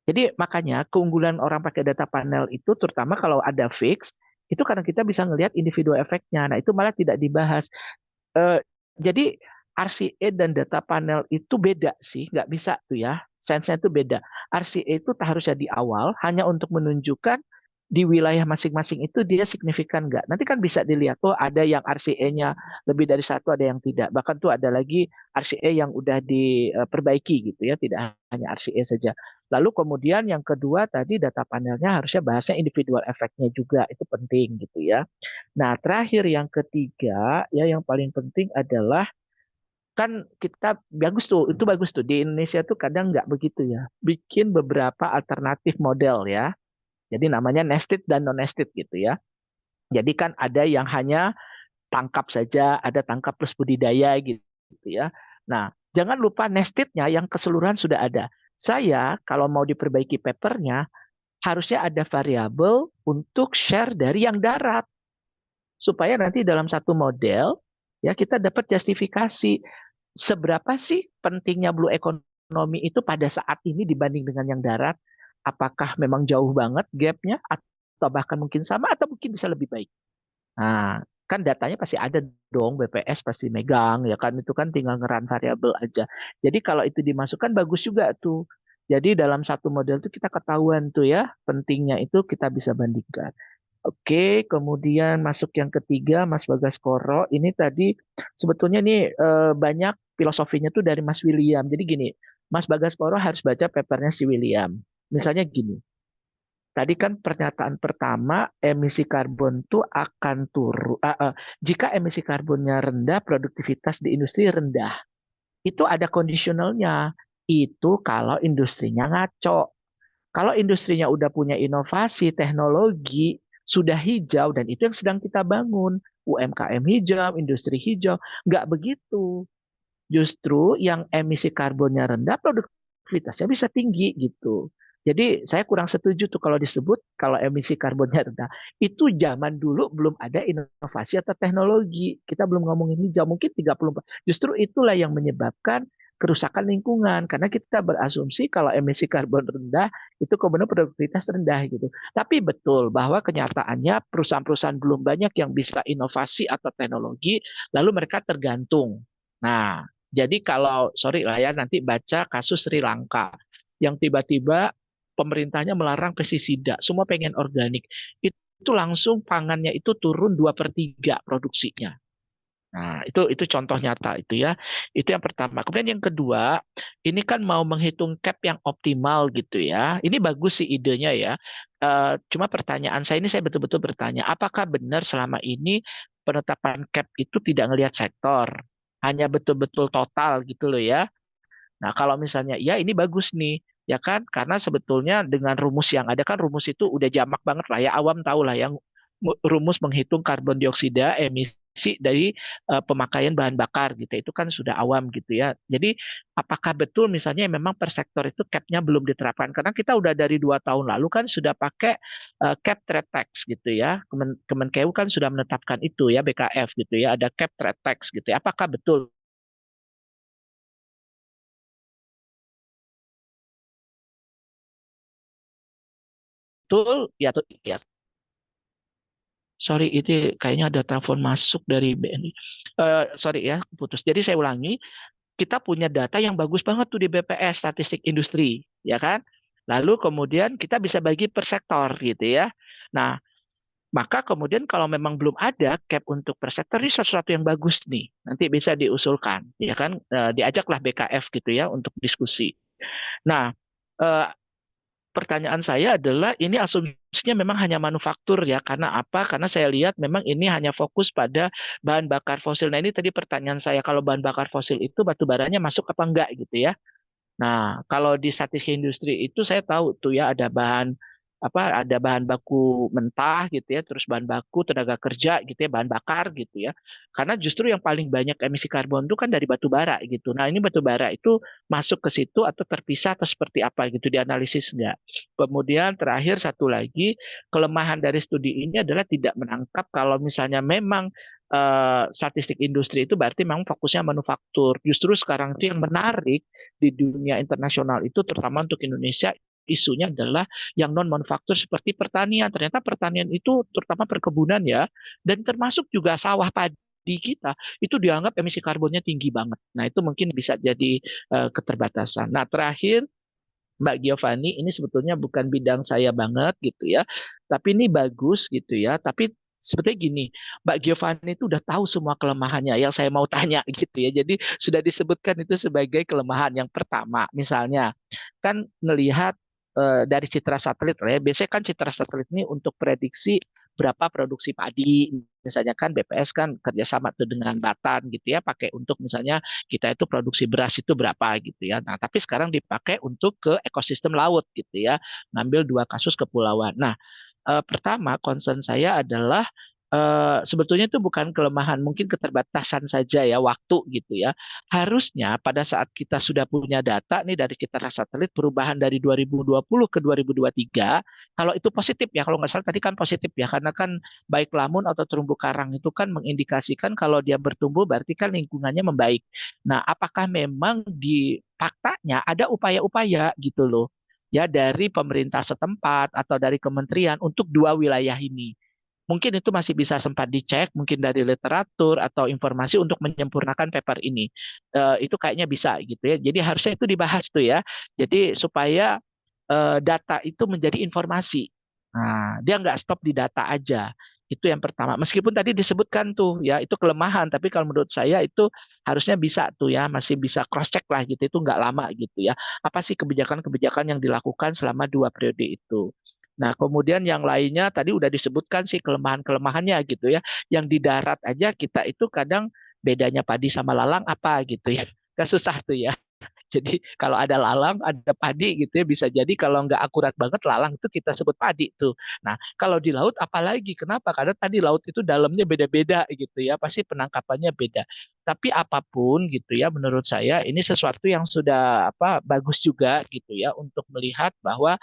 Jadi makanya keunggulan orang pakai data panel itu terutama kalau ada fix, itu karena kita bisa ngelihat individual efeknya. Nah itu malah tidak dibahas. Jadi RCA dan data panel itu beda sih, nggak bisa tuh ya. Sense-nya itu beda. RCA itu harusnya di awal hanya untuk menunjukkan di wilayah masing-masing itu dia signifikan nggak? Nanti kan bisa dilihat tuh ada yang RCE-nya lebih dari satu, ada yang tidak. Bahkan tuh ada lagi RCE yang udah diperbaiki gitu ya, tidak hanya RCE saja. Lalu kemudian yang kedua tadi data panelnya harusnya bahasnya individual efeknya juga, itu penting gitu ya. Nah, terakhir yang ketiga ya yang paling penting adalah kan kita bagus tuh, itu bagus tuh di Indonesia tuh kadang nggak begitu ya. Bikin beberapa alternatif model ya. Jadi namanya nested dan non nested gitu ya. Jadi kan ada yang hanya tangkap saja, ada tangkap plus budidaya gitu ya. Nah, jangan lupa nestednya yang keseluruhan sudah ada. Saya kalau mau diperbaiki papernya harusnya ada variabel untuk share dari yang darat supaya nanti dalam satu model ya kita dapat justifikasi seberapa sih pentingnya blue economy itu pada saat ini dibanding dengan yang darat. Apakah memang jauh banget gapnya atau bahkan mungkin sama atau mungkin bisa lebih baik. Nah, kan datanya pasti ada dong, BPS pasti megang ya kan, itu kan tinggal ngeran variabel aja. Jadi kalau itu dimasukkan bagus juga tuh. Jadi dalam satu model itu kita ketahuan tuh ya, pentingnya itu kita bisa bandingkan. Oke, kemudian masuk yang ketiga, Mas Bagas Koro. Ini tadi sebetulnya nih banyak filosofinya tuh dari Mas William. Jadi gini, Mas Bagas Koro harus baca papernya si William. Misalnya gini, tadi kan pernyataan pertama emisi karbon tuh akan turun. Jika emisi karbonnya rendah, produktivitas di industri rendah. Itu ada kondisionalnya. Itu kalau industrinya ngaco. Kalau industrinya udah punya inovasi, teknologi, sudah hijau, dan itu yang sedang kita bangun. UMKM hijau, industri hijau. Nggak begitu. Justru yang emisi karbonnya rendah, produktivitasnya bisa tinggi gitu. Jadi saya kurang setuju tuh kalau disebut kalau emisi karbonnya rendah. Itu zaman dulu belum ada inovasi atau teknologi. Kita belum ngomongin hijau, mungkin 34. Justru itulah yang menyebabkan kerusakan lingkungan karena kita berasumsi kalau emisi karbon rendah itu kemudian produktivitas rendah gitu. Tapi betul bahwa kenyataannya perusahaan-perusahaan belum banyak yang bisa inovasi atau teknologi, lalu mereka tergantung. Nah, jadi kalau sorry lah ya nanti baca kasus Sri Lanka yang tiba-tiba pemerintahnya melarang pestisida, semua pengen organik. Itu langsung pangannya itu turun 2/3 produksinya. Nah, itu contoh nyata itu ya. Itu yang pertama. Kemudian yang kedua, ini kan mau menghitung cap yang optimal gitu ya. Ini bagus sih idenya ya. Cuma pertanyaan saya ini saya betul-betul bertanya, apakah benar selama ini penetapan cap itu tidak ngelihat sektor, hanya betul-betul total gitu loh ya. Nah, kalau misalnya ya ini bagus nih, ya kan? Karena sebetulnya dengan rumus yang ada kan rumus itu udah jamak banget lah ya, awam tahu lah yang rumus menghitung karbon dioksida emisi dari pemakaian bahan bakar gitu. Itu kan sudah awam gitu ya. Jadi apakah betul misalnya memang per sektor itu cap-nya belum diterapkan? Karena kita udah dari 2 tahun lalu kan sudah pakai cap trade tax gitu ya. Kemenkeu kan sudah menetapkan itu ya BKF gitu ya. Ada cap trade tax gitu ya. Apakah betul betul ya tuh ya. Sorry, itu kayaknya ada telepon masuk dari BNI. Sorry ya, putus. Jadi saya ulangi, kita punya data yang bagus banget tuh di BPS, statistik industri, ya kan? Lalu kemudian kita bisa bagi per sektor gitu ya. Nah, maka kemudian kalau memang belum ada cap untuk per sektor, ini sesuatu yang bagus nih. Nanti bisa diusulkan, ya kan? Diajaklah BKF gitu ya untuk diskusi. Nah, eh, pertanyaan saya adalah ini asumsinya memang hanya manufaktur ya. Karena apa? Karena saya lihat memang ini hanya fokus pada bahan bakar fosil. Nah, ini tadi pertanyaan saya, kalau bahan bakar fosil itu batu baranya masuk apa enggak gitu ya. Nah, kalau di statistik industri itu saya tahu tuh ya ada bahan baku mentah gitu ya, terus bahan baku tenaga kerja gitu ya, bahan bakar gitu ya. Karena justru yang paling banyak emisi karbon itu kan dari batu bara gitu. Nah, ini batu bara itu masuk ke situ atau terpisah atau seperti apa gitu dianalisis enggak. Kemudian terakhir satu lagi, kelemahan dari studi ini adalah tidak menangkap kalau misalnya memang statistik industri itu berarti memang fokusnya manufaktur. Justru sekarang itu yang menarik di dunia internasional itu terutama untuk Indonesia isunya adalah yang non manufaktur seperti pertanian. Ternyata pertanian itu terutama perkebunan ya dan termasuk juga sawah padi kita itu dianggap emisi karbonnya tinggi banget. Nah, itu mungkin bisa jadi keterbatasan. Nah, terakhir Mbak Giovanni, ini sebetulnya bukan bidang saya banget gitu ya, tapi ini bagus gitu ya. Tapi sebetulnya gini, Mbak Giovanni itu udah tahu semua kelemahannya yang saya mau tanya gitu ya. Jadi sudah disebutkan itu sebagai kelemahan. Yang pertama, misalnya kan melihat dari citra satelit lah ya. Biasanya kan citra satelit ini untuk prediksi berapa produksi padi. Misalnya kan BPS kan kerjasama tuh dengan Batan gitu ya, pakai untuk misalnya kita itu produksi beras itu berapa gitu ya. Nah, tapi sekarang dipakai untuk ke ekosistem laut gitu ya, ngambil 2 kasus kepulauan. Nah, pertama concern saya adalah sebetulnya itu bukan kelemahan, mungkin keterbatasan saja ya waktu gitu ya. Harusnya pada saat kita sudah punya data nih dari citra satelit perubahan dari 2020 ke 2023, kalau itu positif ya, kalau nggak salah tadi kan positif ya, karena kan baik lamun atau terumbu karang itu kan mengindikasikan kalau dia bertumbuh berarti kan lingkungannya membaik. Nah, apakah memang di faktanya ada upaya-upaya gitu loh ya dari pemerintah setempat atau dari kementerian untuk 2 wilayah ini? Mungkin itu masih bisa sempat dicek, mungkin dari literatur atau informasi untuk menyempurnakan paper ini. Itu kayaknya bisa gitu ya. Jadi harusnya itu dibahas tuh ya. Jadi supaya data itu menjadi informasi. Nah, dia nggak stop di data aja. Itu yang pertama. Meskipun tadi disebutkan tuh ya itu kelemahan, tapi kalau menurut saya itu harusnya bisa tuh ya, masih bisa cross check lah gitu. Itu nggak lama gitu ya. Apa sih kebijakan-kebijakan yang dilakukan selama 2 periode itu? Nah, kemudian yang lainnya tadi udah disebutkan sih kelemahan-kelemahannya gitu ya. Yang di darat aja kita itu kadang bedanya padi sama lalang apa gitu ya. Kan susah tuh ya. Jadi kalau ada lalang, ada padi gitu ya, bisa jadi kalau nggak akurat banget lalang itu kita sebut padi tuh. Nah, kalau di laut apalagi? Kenapa? Karena tadi laut itu dalamnya beda-beda gitu ya, pasti penangkapannya beda. Tapi apapun gitu ya, menurut saya ini sesuatu yang sudah apa bagus juga gitu ya untuk melihat bahwa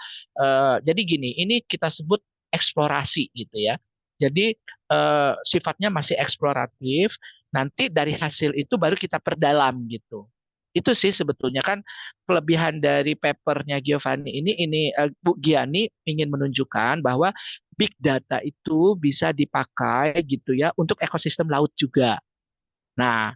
jadi gini, ini kita sebut eksplorasi gitu ya. Jadi sifatnya masih eksploratif. Nanti dari hasil itu baru kita perdalam gitu. Itu sih sebetulnya kan kelebihan dari papernya Giovanni ini Bu Giani ingin menunjukkan bahwa big data itu bisa dipakai gitu ya untuk ekosistem laut juga. Nah,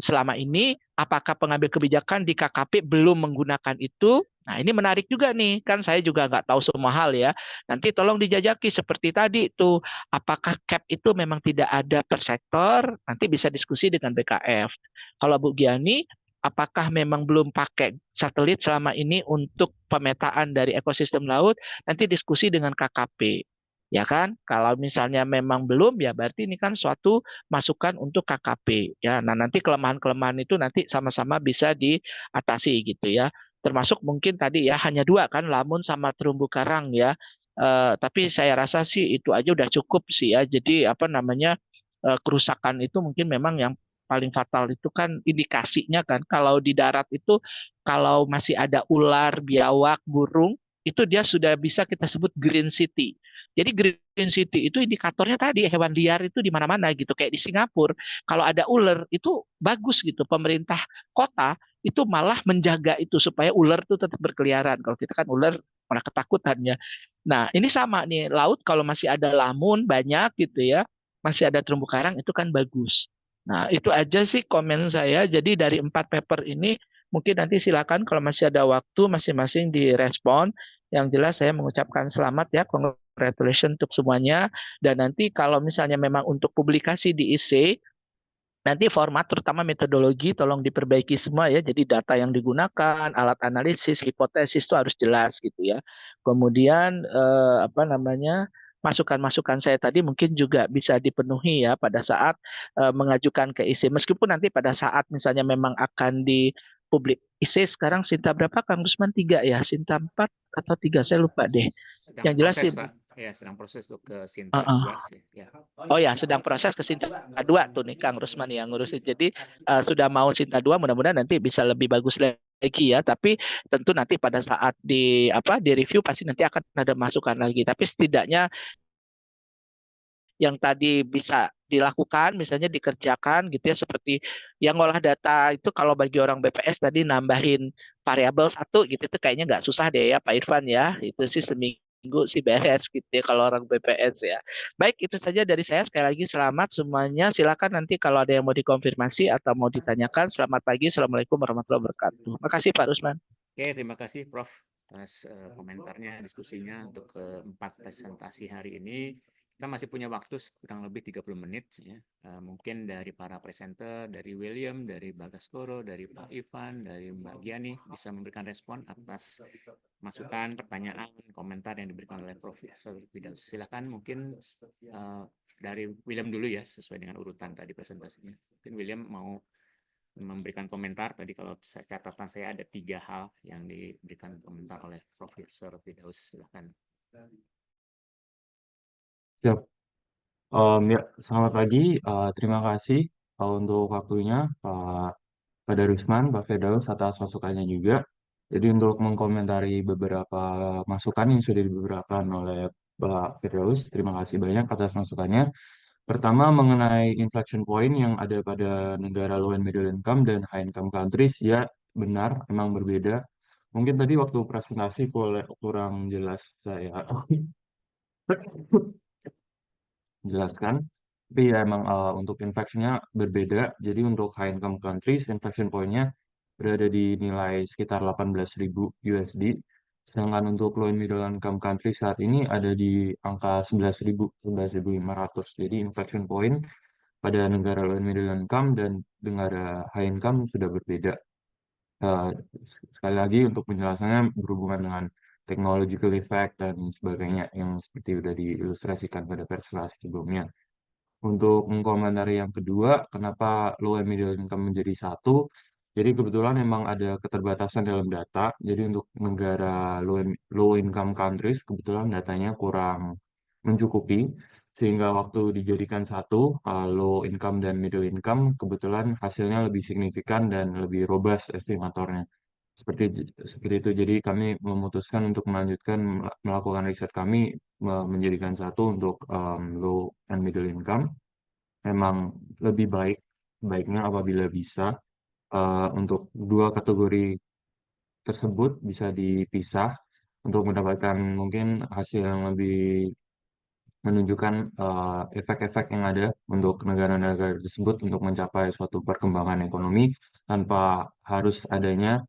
selama ini apakah pengambil kebijakan di KKP belum menggunakan itu? Nah, ini menarik juga nih, kan saya juga nggak tahu semua hal ya. Nanti tolong dijajaki seperti tadi tuh, apakah cap itu memang tidak ada per sektor? Nanti bisa diskusi dengan BKF. Kalau Bu Giani, apakah memang belum pakai satelit selama ini untuk pemetaan dari ekosistem laut? Nanti diskusi dengan KKP. Ya kan? Kalau misalnya memang belum, ya berarti ini kan suatu masukan untuk KKP ya. Nah, nanti kelemahan-kelemahan itu nanti sama-sama bisa diatasi gitu ya. Termasuk mungkin tadi ya hanya 2 kan lamun sama terumbu karang ya. Tapi saya rasa sih itu aja udah cukup sih ya. Jadi apa namanya kerusakan itu mungkin memang yang paling fatal itu kan indikasinya kan kalau di darat itu kalau masih ada ular, biawak, burung itu dia sudah bisa kita sebut green city. Jadi Green City itu indikatornya tadi hewan liar itu di mana-mana gitu. Kayak di Singapura, kalau ada ular itu bagus gitu. Pemerintah kota itu malah menjaga itu supaya ular itu tetap berkeliaran. Kalau kita kan ular malah ketakutannya. Nah, ini sama nih. Laut kalau masih ada lamun banyak gitu ya, masih ada terumbu karang itu kan bagus. Nah, itu aja sih komen saya. Jadi dari 4 paper ini mungkin nanti silakan kalau masih ada waktu masing-masing direspon. Yang jelas saya mengucapkan selamat ya, congratulations untuk semuanya. Dan nanti kalau misalnya memang untuk publikasi di IC, nanti format terutama metodologi tolong diperbaiki semua ya. Jadi data yang digunakan, alat analisis, hipotesis itu harus jelas gitu ya. Kemudian apa namanya masukan-masukan saya tadi mungkin juga bisa dipenuhi ya pada saat mengajukan ke IC. Meskipun nanti pada saat misalnya memang akan dipublik IC sekarang Sinta berapa Kang Gusman 3 ya? Sinta 4 atau 3 saya lupa deh. Sedang Yang jelas proses, sih Pak. Ya, sedang proses untuk ke Sinta uh-uh. 2 sih. Ya. Oh ya, sedang proses ke Sinta 2 tuh nih Kang Rusman yang ngurusin. Jadi sudah mau Sinta 2 mudah-mudahan nanti bisa lebih bagus lagi ya. Tapi tentu nanti pada saat di apa di review pasti nanti akan ada masukan lagi. Tapi setidaknya yang tadi bisa dilakukan misalnya dikerjakan gitu ya seperti yang ngolah data itu kalau bagi orang BPS tadi nambahin variabel 1 gitu itu kayaknya nggak susah deh ya Pak Irfan ya. Itu sih seminggu sih beres gitu ya kalau orang BPS ya. Baik, itu saja dari saya. Sekali lagi selamat semuanya. Silakan nanti kalau ada yang mau dikonfirmasi atau mau ditanyakan. Selamat pagi. Assalamualaikum warahmatullahi wabarakatuh. Makasih Pak Rusman. Oke, terima kasih Prof. atas komentarnya, diskusinya untuk keempat presentasi hari ini. Kita masih punya waktu kurang lebih 30 menit ya. Mungkin dari para presenter, dari William, dari Bagaskoro, dari Pak Ivan, dari Mbak Giani bisa memberikan respon atas masukan, pertanyaan, komentar yang diberikan oleh Profesor Firdaus. Silakan mungkin dari William dulu ya, sesuai dengan urutan tadi presentasinya. Mungkin William mau memberikan komentar. Tadi kalau catatan saya ada 3 hal yang diberikan komentar oleh Profesor Firdaus. Silakan. Siap. Ya, selamat pagi. Terima kasih untuk waktunya Pak Darusman, Pak Firdaus atas masukannya juga. Jadi untuk mengkomentari beberapa masukan yang sudah diberikan oleh Pak Firdaus, terima kasih banyak atas masukannya. Pertama mengenai inflection point yang ada pada negara low and middle income dan high income countries, ya benar, memang berbeda. Mungkin tadi waktu presentasi kurang jelas saya jelaskan. Tapi ya emang untuk infleksinya berbeda. Jadi untuk high income countries, inflection point-nya berada di nilai sekitar 18.000 USD. Sedangkan untuk low and middle income country saat ini ada di angka 11.000, 11.500. Jadi inflection point pada negara low and middle income dan negara high income sudah berbeda. Eh, Sekali lagi untuk penjelasannya berhubungan dengan technological effect dan sebagainya yang seperti sudah diilustrasikan pada presentasi sebelumnya. Untuk mengkomentari yang kedua, kenapa low and middle income menjadi satu? Jadi kebetulan memang ada keterbatasan dalam data. Jadi untuk negara low income countries, kebetulan datanya kurang mencukupi. Sehingga waktu dijadikan satu, low income dan middle income, kebetulan hasilnya lebih signifikan dan lebih robust estimatornya. Seperti seperti itu. Jadi kami memutuskan untuk melanjutkan melakukan riset kami menjadikan satu untuk low and middle income. Memang lebih baiknya apabila bisa untuk dua kategori tersebut bisa dipisah untuk mendapatkan mungkin hasil yang lebih menunjukkan efek-efek yang ada untuk negara-negara tersebut untuk mencapai suatu perkembangan ekonomi tanpa harus adanya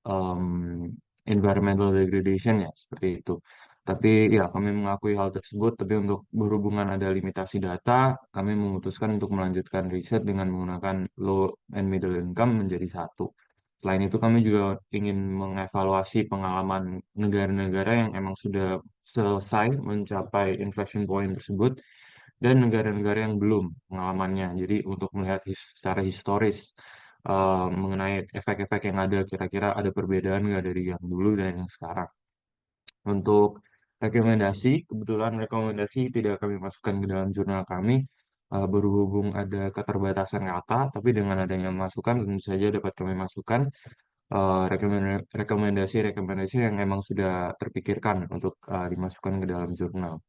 um, environmental degradation ya seperti itu. Tapi ya kami mengakui hal tersebut, tapi untuk berhubungan ada limitasi data, kami memutuskan untuk melanjutkan riset dengan menggunakan low and middle income menjadi satu. Selain itu kami juga ingin mengevaluasi pengalaman negara-negara yang emang sudah selesai mencapai inflection point tersebut dan negara-negara yang belum pengalamannya. Jadi untuk melihat secara historis mengenai efek-efek yang ada, kira-kira ada perbedaan nggak dari yang dulu dan yang sekarang. Untuk rekomendasi, kebetulan rekomendasi tidak kami masukkan ke dalam jurnal kami, berhubung ada keterbatasan kata, tapi dengan adanya masukan tentu saja dapat kami masukkan rekomendasi-rekomendasi yang memang sudah terpikirkan untuk dimasukkan ke dalam jurnal.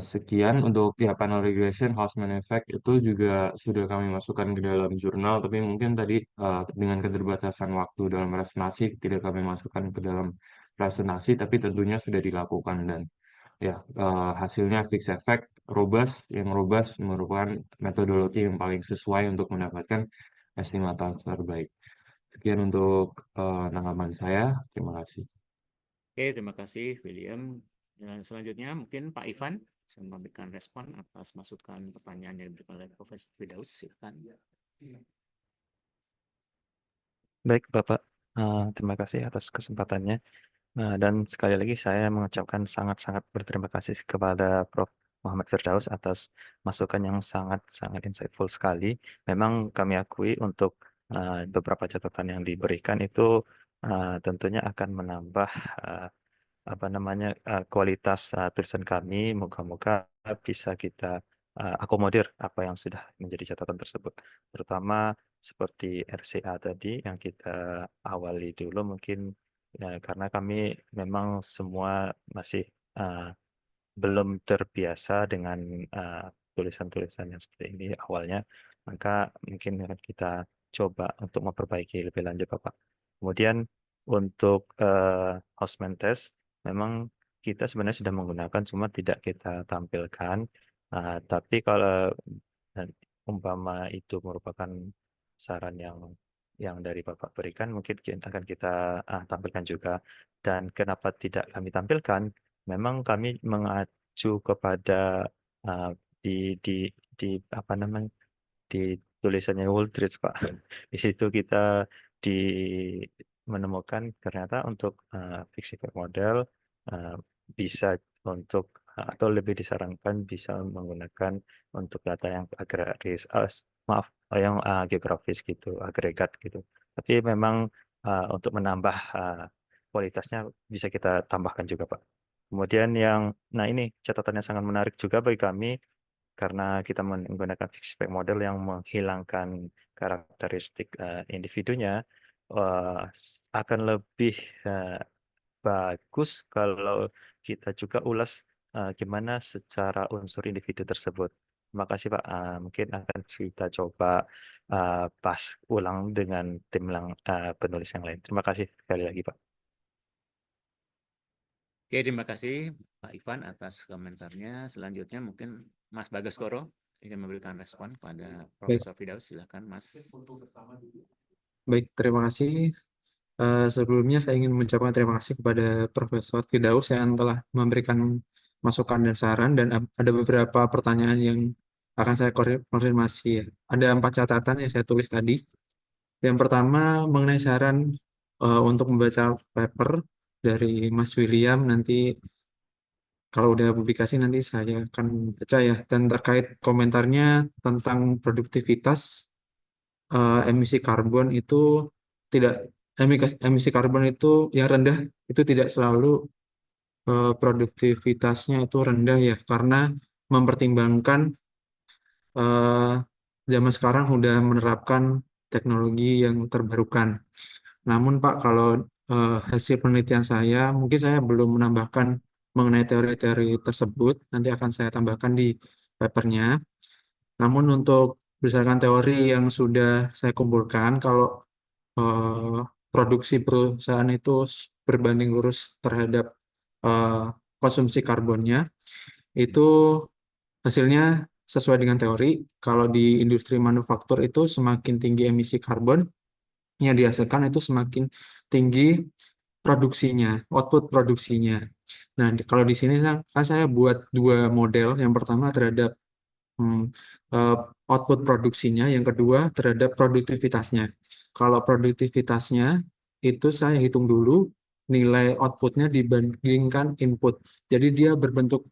Sekian untuk ya panel regression, Houseman effect itu juga sudah kami masukkan ke dalam jurnal, tapi mungkin tadi dengan keterbatasan waktu dalam presentasi tidak kami masukkan ke dalam presentasi, tapi tentunya sudah dilakukan dan ya hasilnya fixed effect, robust, yang robust merupakan metodologi yang paling sesuai untuk mendapatkan estimator terbaik. Sekian untuk tanggapan saya. Terima kasih. Oke, terima kasih William. Dan selanjutnya mungkin Pak Ivan bisa memberikan respon atas masukan pertanyaan yang diberikan oleh Profesor Firdaus. Silakan. Baik, Bapak. Terima kasih atas kesempatannya. Dan sekali lagi saya mengucapkan sangat-sangat berterima kasih kepada Prof. Muhammad Firdaus atas masukan yang sangat-sangat insightful sekali. Memang kami akui untuk beberapa catatan yang diberikan itu tentunya akan menambah kualitas tulisan kami. Moga-moga bisa kita akomodir apa yang sudah menjadi catatan tersebut, terutama seperti RCA tadi yang kita awali dulu mungkin ya, karena kami memang semua masih belum terbiasa dengan tulisan-tulisan yang seperti ini awalnya, maka mungkin akan kita coba untuk memperbaiki lebih lanjut, Bapak. Kemudian untuk Houseman test, memang kita sebenarnya sudah menggunakan, cuma tidak kita tampilkan. Tapi kalau umpama itu merupakan saran yang yang dari Bapak berikan mungkin akan kita tampilkan juga. Dan kenapa tidak kami tampilkan? Memang kami mengacu kepada uh, di apa namanya, di tulisannya Wooldridge, Pak. Di situ kita di menemukan ternyata untuk fixed effect model bisa untuk atau lebih disarankan bisa menggunakan untuk data yang agraris, maaf, yang geografis gitu, agregat gitu. Tapi memang untuk menambah kualitasnya bisa kita tambahkan juga, Pak. Kemudian nah ini catatannya sangat menarik juga bagi kami karena kita menggunakan fixed effect model yang menghilangkan karakteristik individunya, akan lebih bagus kalau kita juga ulas gimana secara unsur individu tersebut. Terima kasih, Pak. Mungkin akan kita coba bahas ulang dengan tim penulis yang lain. Terima kasih sekali lagi, Pak. Oke, terima kasih Pak Ivan atas komentarnya. Selanjutnya mungkin Mas Bagas Koro ingin memberikan respon kepada Profesor Firdaus. Silakan, Mas. Baik, terima kasih. Sebelumnya saya ingin mengucapkan terima kasih kepada Profesor Firdaus yang telah memberikan masukan dan saran, dan ada beberapa pertanyaan yang akan saya konfirmasi ya. Ada 4 catatan yang saya tulis tadi. Yang pertama mengenai saran untuk membaca paper dari Mas William, nanti kalau udah publikasi nanti saya akan baca ya. Dan terkait komentarnya tentang produktivitas emisi karbon itu tidak emisi karbon itu yang rendah itu tidak selalu produktivitasnya itu rendah ya, karena mempertimbangkan zaman sekarang sudah menerapkan teknologi yang terbarukan. Namun Pak, kalau hasil penelitian saya, mungkin saya belum menambahkan mengenai teori-teori tersebut, nanti akan saya tambahkan di papernya. Namun untuk berdasarkan teori yang sudah saya kumpulkan, kalau eh, produksi perusahaan itu berbanding lurus terhadap eh, konsumsi karbonnya, itu hasilnya sesuai dengan teori. Kalau di industri manufaktur itu semakin tinggi emisi karbon yang dihasilkan itu semakin tinggi produksinya, output produksinya. Nah, kalau di sini kan saya buat 2 model. Yang pertama terhadap hmm, eh, output produksinya, yang kedua terhadap produktivitasnya. Kalau produktivitasnya itu saya hitung dulu nilai outputnya dibandingkan input. Jadi dia berbentuk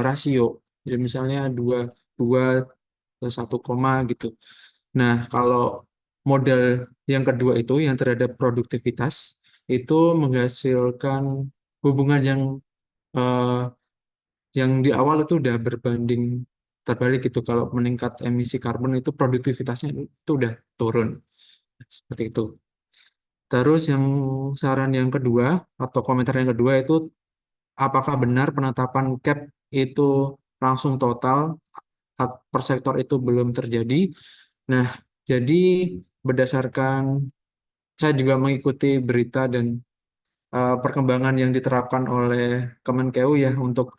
rasio. Jadi misalnya 2 ke 1 koma gitu. Nah, kalau model yang kedua itu yang terhadap produktivitas itu menghasilkan hubungan eh, yang di awal itu udah berbanding terbalik gitu. Kalau meningkat emisi karbon itu produktivitasnya itu udah turun. Seperti itu. Terus yang saran yang kedua atau komentar yang kedua itu apakah benar penetapan cap itu langsung total per sektor itu belum terjadi. Nah, jadi berdasarkan saya juga mengikuti berita dan perkembangan yang diterapkan oleh Kemenkeu ya untuk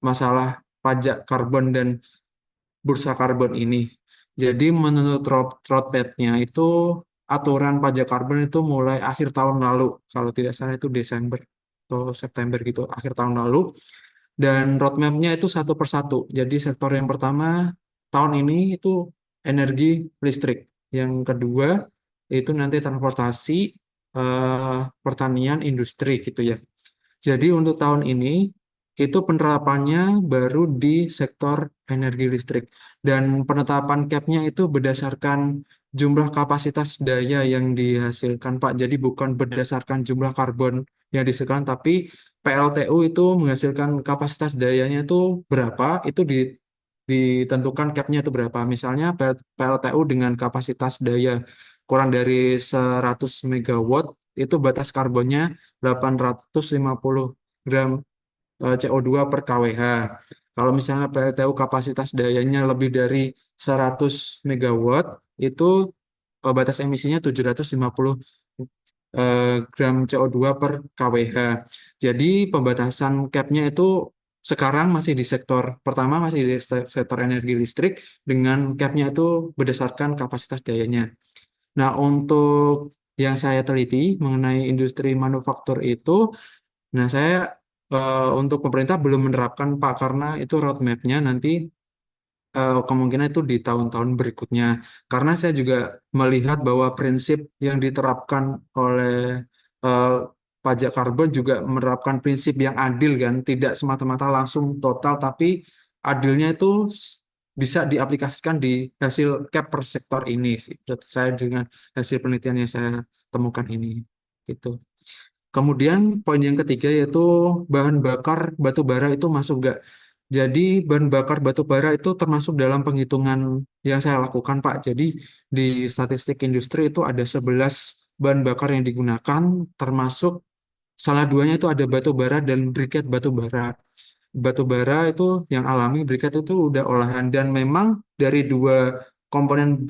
masalah pajak karbon dan bursa karbon ini. Jadi menurut roadmap-nya itu aturan pajak karbon itu mulai akhir tahun lalu, kalau tidak salah itu Desember atau September gitu, akhir tahun lalu. Dan roadmap-nya itu satu persatu. Jadi sektor yang pertama tahun ini itu energi listrik. Yang kedua itu nanti transportasi, pertanian, industri gitu ya. Jadi untuk tahun ini itu penerapannya baru di sektor energi listrik, dan penetapan cap-nya itu berdasarkan jumlah kapasitas daya yang dihasilkan Pak. Jadi bukan berdasarkan jumlah karbon yang dihasilkan, tapi PLTU itu menghasilkan kapasitas dayanya itu berapa, itu ditentukan cap-nya itu berapa. Misalnya PLTU dengan kapasitas daya kurang dari 100 megawatt itu batas karbonnya 850 gram CO2 per kWh. Kalau misalnya PLTU kapasitas dayanya lebih dari 100 megawatt itu batas emisinya 750 gram CO2 per kWh. Jadi pembatasan cap-nya itu sekarang masih di sektor pertama, masih di sektor energi listrik dengan cap-nya itu berdasarkan kapasitas dayanya. Nah, untuk yang saya teliti mengenai industri manufaktur itu, nah saya untuk pemerintah belum menerapkan Pak, karena itu roadmap-nya nanti kemungkinan itu di tahun-tahun berikutnya. Karena saya juga melihat bahwa prinsip yang diterapkan oleh eh, pajak karbon juga menerapkan prinsip yang adil kan, tidak semata-mata langsung total, tapi adilnya itu bisa diaplikasikan di hasil cap per sektor ini sih. Menurut saya dengan hasil penelitian yang saya temukan ini gitu. Kemudian poin yang ketiga yaitu bahan bakar batu bara itu masuk nggak? Jadi bahan bakar batu bara itu termasuk dalam penghitungan yang saya lakukan, Pak. Jadi di statistik industri itu ada 11 bahan bakar yang digunakan, termasuk salah duanya itu ada batu bara dan briket batu bara. Batu bara itu yang alami, briket itu udah olahan, dan memang dari dua komponen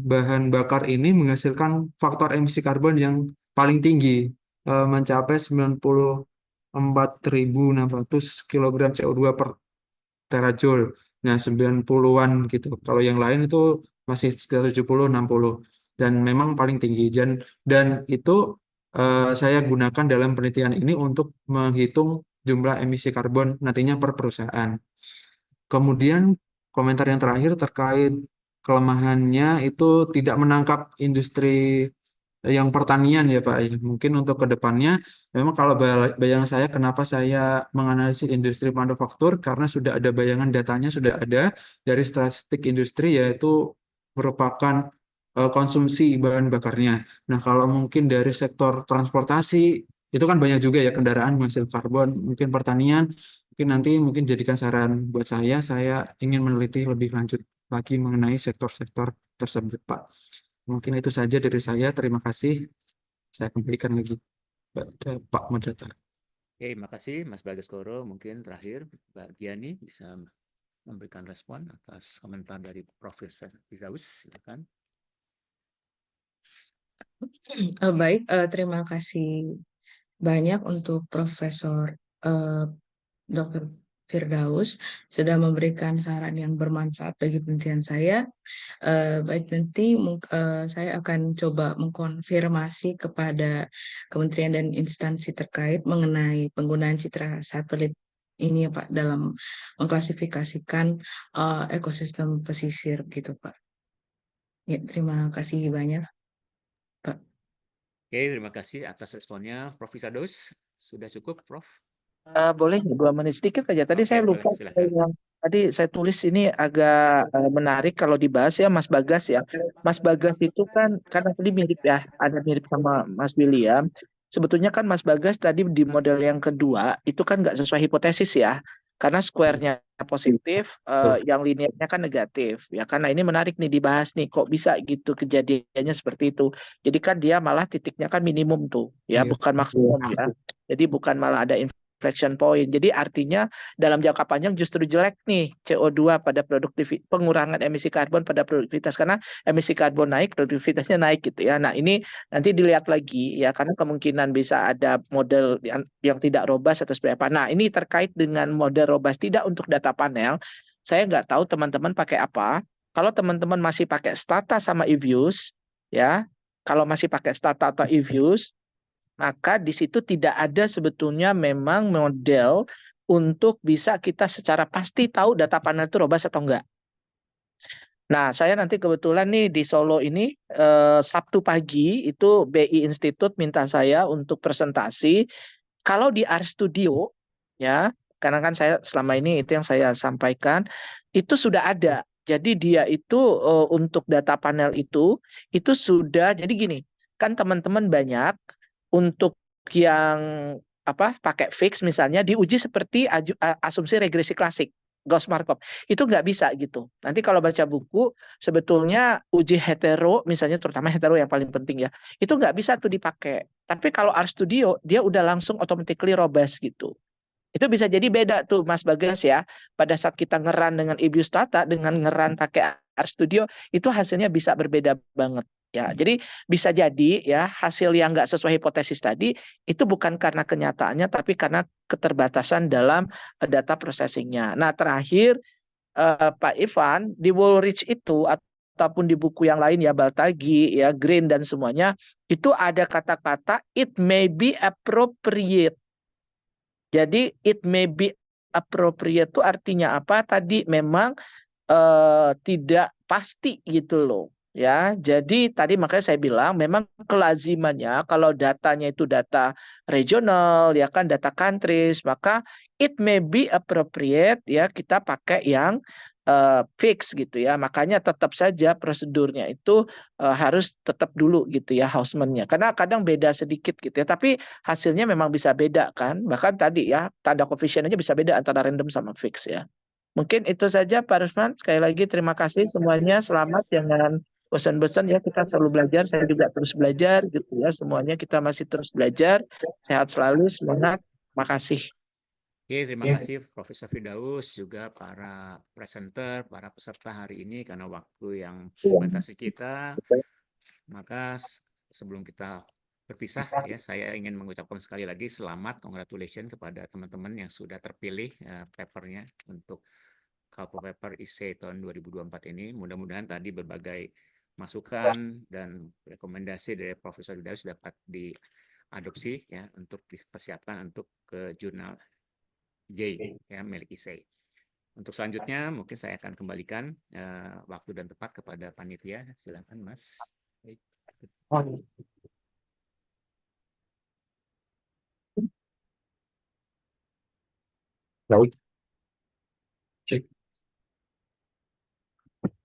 bahan bakar ini menghasilkan faktor emisi karbon yang paling tinggi, mencapai 94.600 kilogram CO2 per terajoule. Nah, 90-an gitu. Kalau yang lain itu masih sekitar 70, 60. Dan memang paling tinggi. Dan itu saya gunakan dalam penelitian ini untuk menghitung jumlah emisi karbon nantinya per perusahaan. Kemudian komentar yang terakhir terkait kelemahannya itu tidak menangkap industri yang pertanian ya Pak. Mungkin untuk ke depannya, memang kalau bayangan saya kenapa saya menganalisis industri manufaktur, karena sudah ada bayangan datanya, sudah ada dari statistik industri, yaitu merupakan konsumsi bahan bakarnya. Nah, kalau mungkin dari sektor transportasi, itu kan banyak juga ya kendaraan menghasilkan karbon, mungkin pertanian, mungkin jadikan saran buat saya ingin meneliti lebih lanjut lagi mengenai sektor-sektor tersebut, Pak. Mungkin itu saja dari saya. Terima kasih. Saya kembalikan lagi kepada Pak Moderator. Oke, makasih Mas Bagas Koro. Mungkin terakhir Mbak Diani bisa memberikan respon atas komentar dari Profesor Firdaus. Silakan. Baik, terima kasih banyak untuk Profesor Dr. Firdaus sudah memberikan saran yang bermanfaat bagi penelitian saya. Baik, nanti saya akan coba mengkonfirmasi kepada kementerian dan instansi terkait mengenai penggunaan citra satelit ini ya Pak dalam mengklasifikasikan ekosistem pesisir gitu Pak. Ya, terima kasih banyak Pak. Oke, terima kasih atas responnya Prof. Firdaus. Sudah cukup, Prof? Boleh 2 menit sedikit aja. Tadi Oke, saya boleh, lupa silakan. yang tadi saya tulis ini agak menarik kalau dibahas ya Mas Bagas ya. Mas Bagas itu kan karena tadi mirip ya, ada mirip sama Mas William. Sebetulnya kan Mas Bagas tadi di model yang kedua itu kan nggak sesuai hipotesis ya. Karena square-nya positif, yang linearnya kan negatif. Ya karena ini menarik nih dibahas nih, kok bisa gitu kejadiannya seperti itu. Jadi kan dia malah titiknya kan minimum tuh, ya Iya. bukan maksimum ya. Jadi bukan malah ada inflection point. Jadi artinya dalam jangka panjang justru jelek nih CO2 pada pengurangan emisi karbon pada produktivitas karena emisi karbon naik, produktivitasnya naik gitu ya. Nah, ini nanti dilihat lagi ya karena kemungkinan bisa ada model yang tidak robust atau seperti apa. Nah, ini terkait dengan model robust tidak untuk data panel. Saya nggak tahu teman-teman pakai apa. Kalau teman-teman masih pakai Stata sama eViews ya, kalau masih pakai Stata atau eViews maka di situ tidak ada sebetulnya memang model untuk bisa kita secara pasti tahu data panel itu robust atau enggak. Nah, saya nanti kebetulan nih di Solo ini Sabtu pagi itu BI Institute minta saya untuk presentasi. Kalau di RStudio ya, karena kan saya selama ini itu yang saya sampaikan itu sudah ada. Jadi dia itu untuk data panel itu sudah jadi gini, kan teman-teman banyak untuk yang pakai fix misalnya diuji seperti asumsi regresi klasik. Gauss Markov itu nggak bisa gitu. Nanti kalau baca buku sebetulnya uji hetero misalnya terutama hetero yang paling penting ya itu nggak bisa tuh dipakai. Tapi kalau RStudio dia udah langsung automatically robust gitu. Itu bisa jadi beda tuh Mas Bagas ya. Pada saat kita ngeran dengan eViews Stata dengan ngeran pakai RStudio itu hasilnya bisa berbeda banget. Ya, jadi bisa jadi ya hasil yang nggak sesuai hipotesis tadi itu bukan karena kenyataannya tapi karena keterbatasan dalam data processing-nya. Nah, terakhir Pak Ivan di Woolrich itu ataupun di buku yang lain ya Baltagi, ya Green dan semuanya itu ada kata-kata it may be appropriate. Jadi it may be appropriate itu artinya apa? Tadi memang tidak pasti gitu loh. Ya, jadi tadi makanya saya bilang memang kelazimannya kalau datanya itu data regional ya kan data countries maka it may be appropriate ya kita pakai yang fix gitu ya. Makanya tetap saja prosedurnya itu harus tetap dulu gitu ya houseman-nya. Karena kadang beda sedikit gitu ya, tapi hasilnya memang bisa beda kan. Bahkan tadi ya tanda coefficient aja bisa beda antara random sama fix ya. Mungkin itu saja Pak Rusman. Sekali lagi terima kasih semuanya. Selamat, jangan bosan-bosan ya. Kita selalu belajar. Saya juga terus belajar gitu ya. Semuanya kita masih terus belajar. Sehat selalu, semangat. Makasih. Oke, terima kasih Profesor Firdaus, juga para presenter, para peserta hari ini karena waktu yang membatasi kita. Maka sebelum kita berpisah ya, saya ingin mengucapkan sekali lagi selamat, congratulations kepada teman-teman yang sudah terpilih papernya untuk Kalpo Paper IC tahun 2024 ini. Mudah-mudahan tadi berbagai masukan dan rekomendasi dari Profesor Firdaus dapat diadopsi ya untuk dipersiapkan untuk ke jurnal J ya milik IC. Untuk selanjutnya mungkin saya akan kembalikan waktu dan tempat kepada panitia. Silakan Mas. Baik. Baik.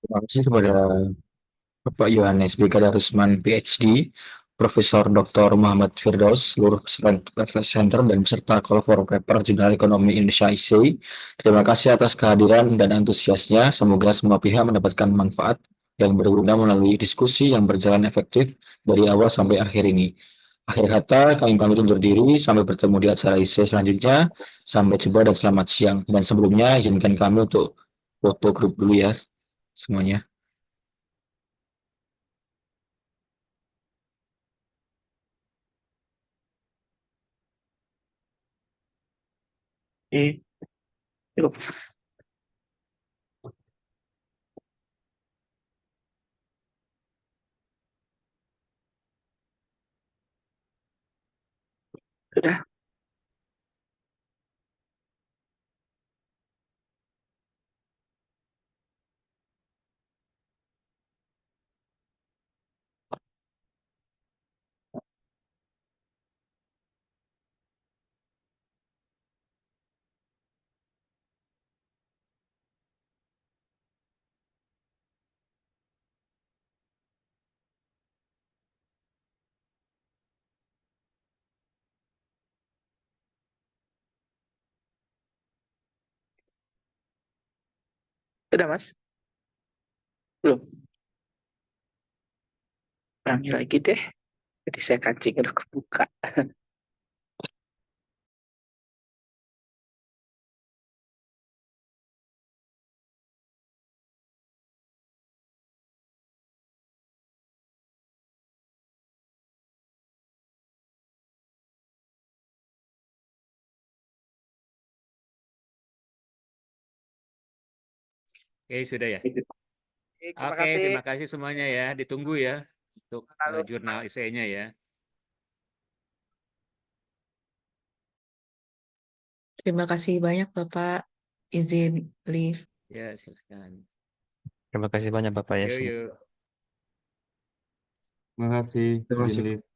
Terima kasih kepada Bapak Yohanes B. Kadarusman, PhD, Profesor Dr. Muhammad Firdaus, seluruh peserta Center dan peserta Call for Paper Jurnal Ekonomi Indonesia IC. Terima kasih atas kehadiran dan antusiasnya. Semoga semua pihak mendapatkan manfaat yang berguna melalui diskusi yang berjalan efektif dari awal sampai akhir ini. Akhir kata, kami pamit undur diri. Sampai bertemu di acara IC selanjutnya. Sampai jumpa dan selamat siang. Dan sebelumnya, izinkan kami untuk foto grup dulu ya semuanya. Yuk. Sudah. Sudah Mas? Belum. Ulangi lagi deh. Jadi saya kancing udah kebuka. Oke, sudah ya. Terima Oke, kasih. terima kasih semuanya ya. Ditunggu ya untuk Lalu. jurnal IC-nya ya. Terima kasih banyak Bapak. Izin leave. Ya, silakan. Terima kasih banyak Bapak ya Yuk, semua. yuk. Terima kasih. Terima Izin kasih. live.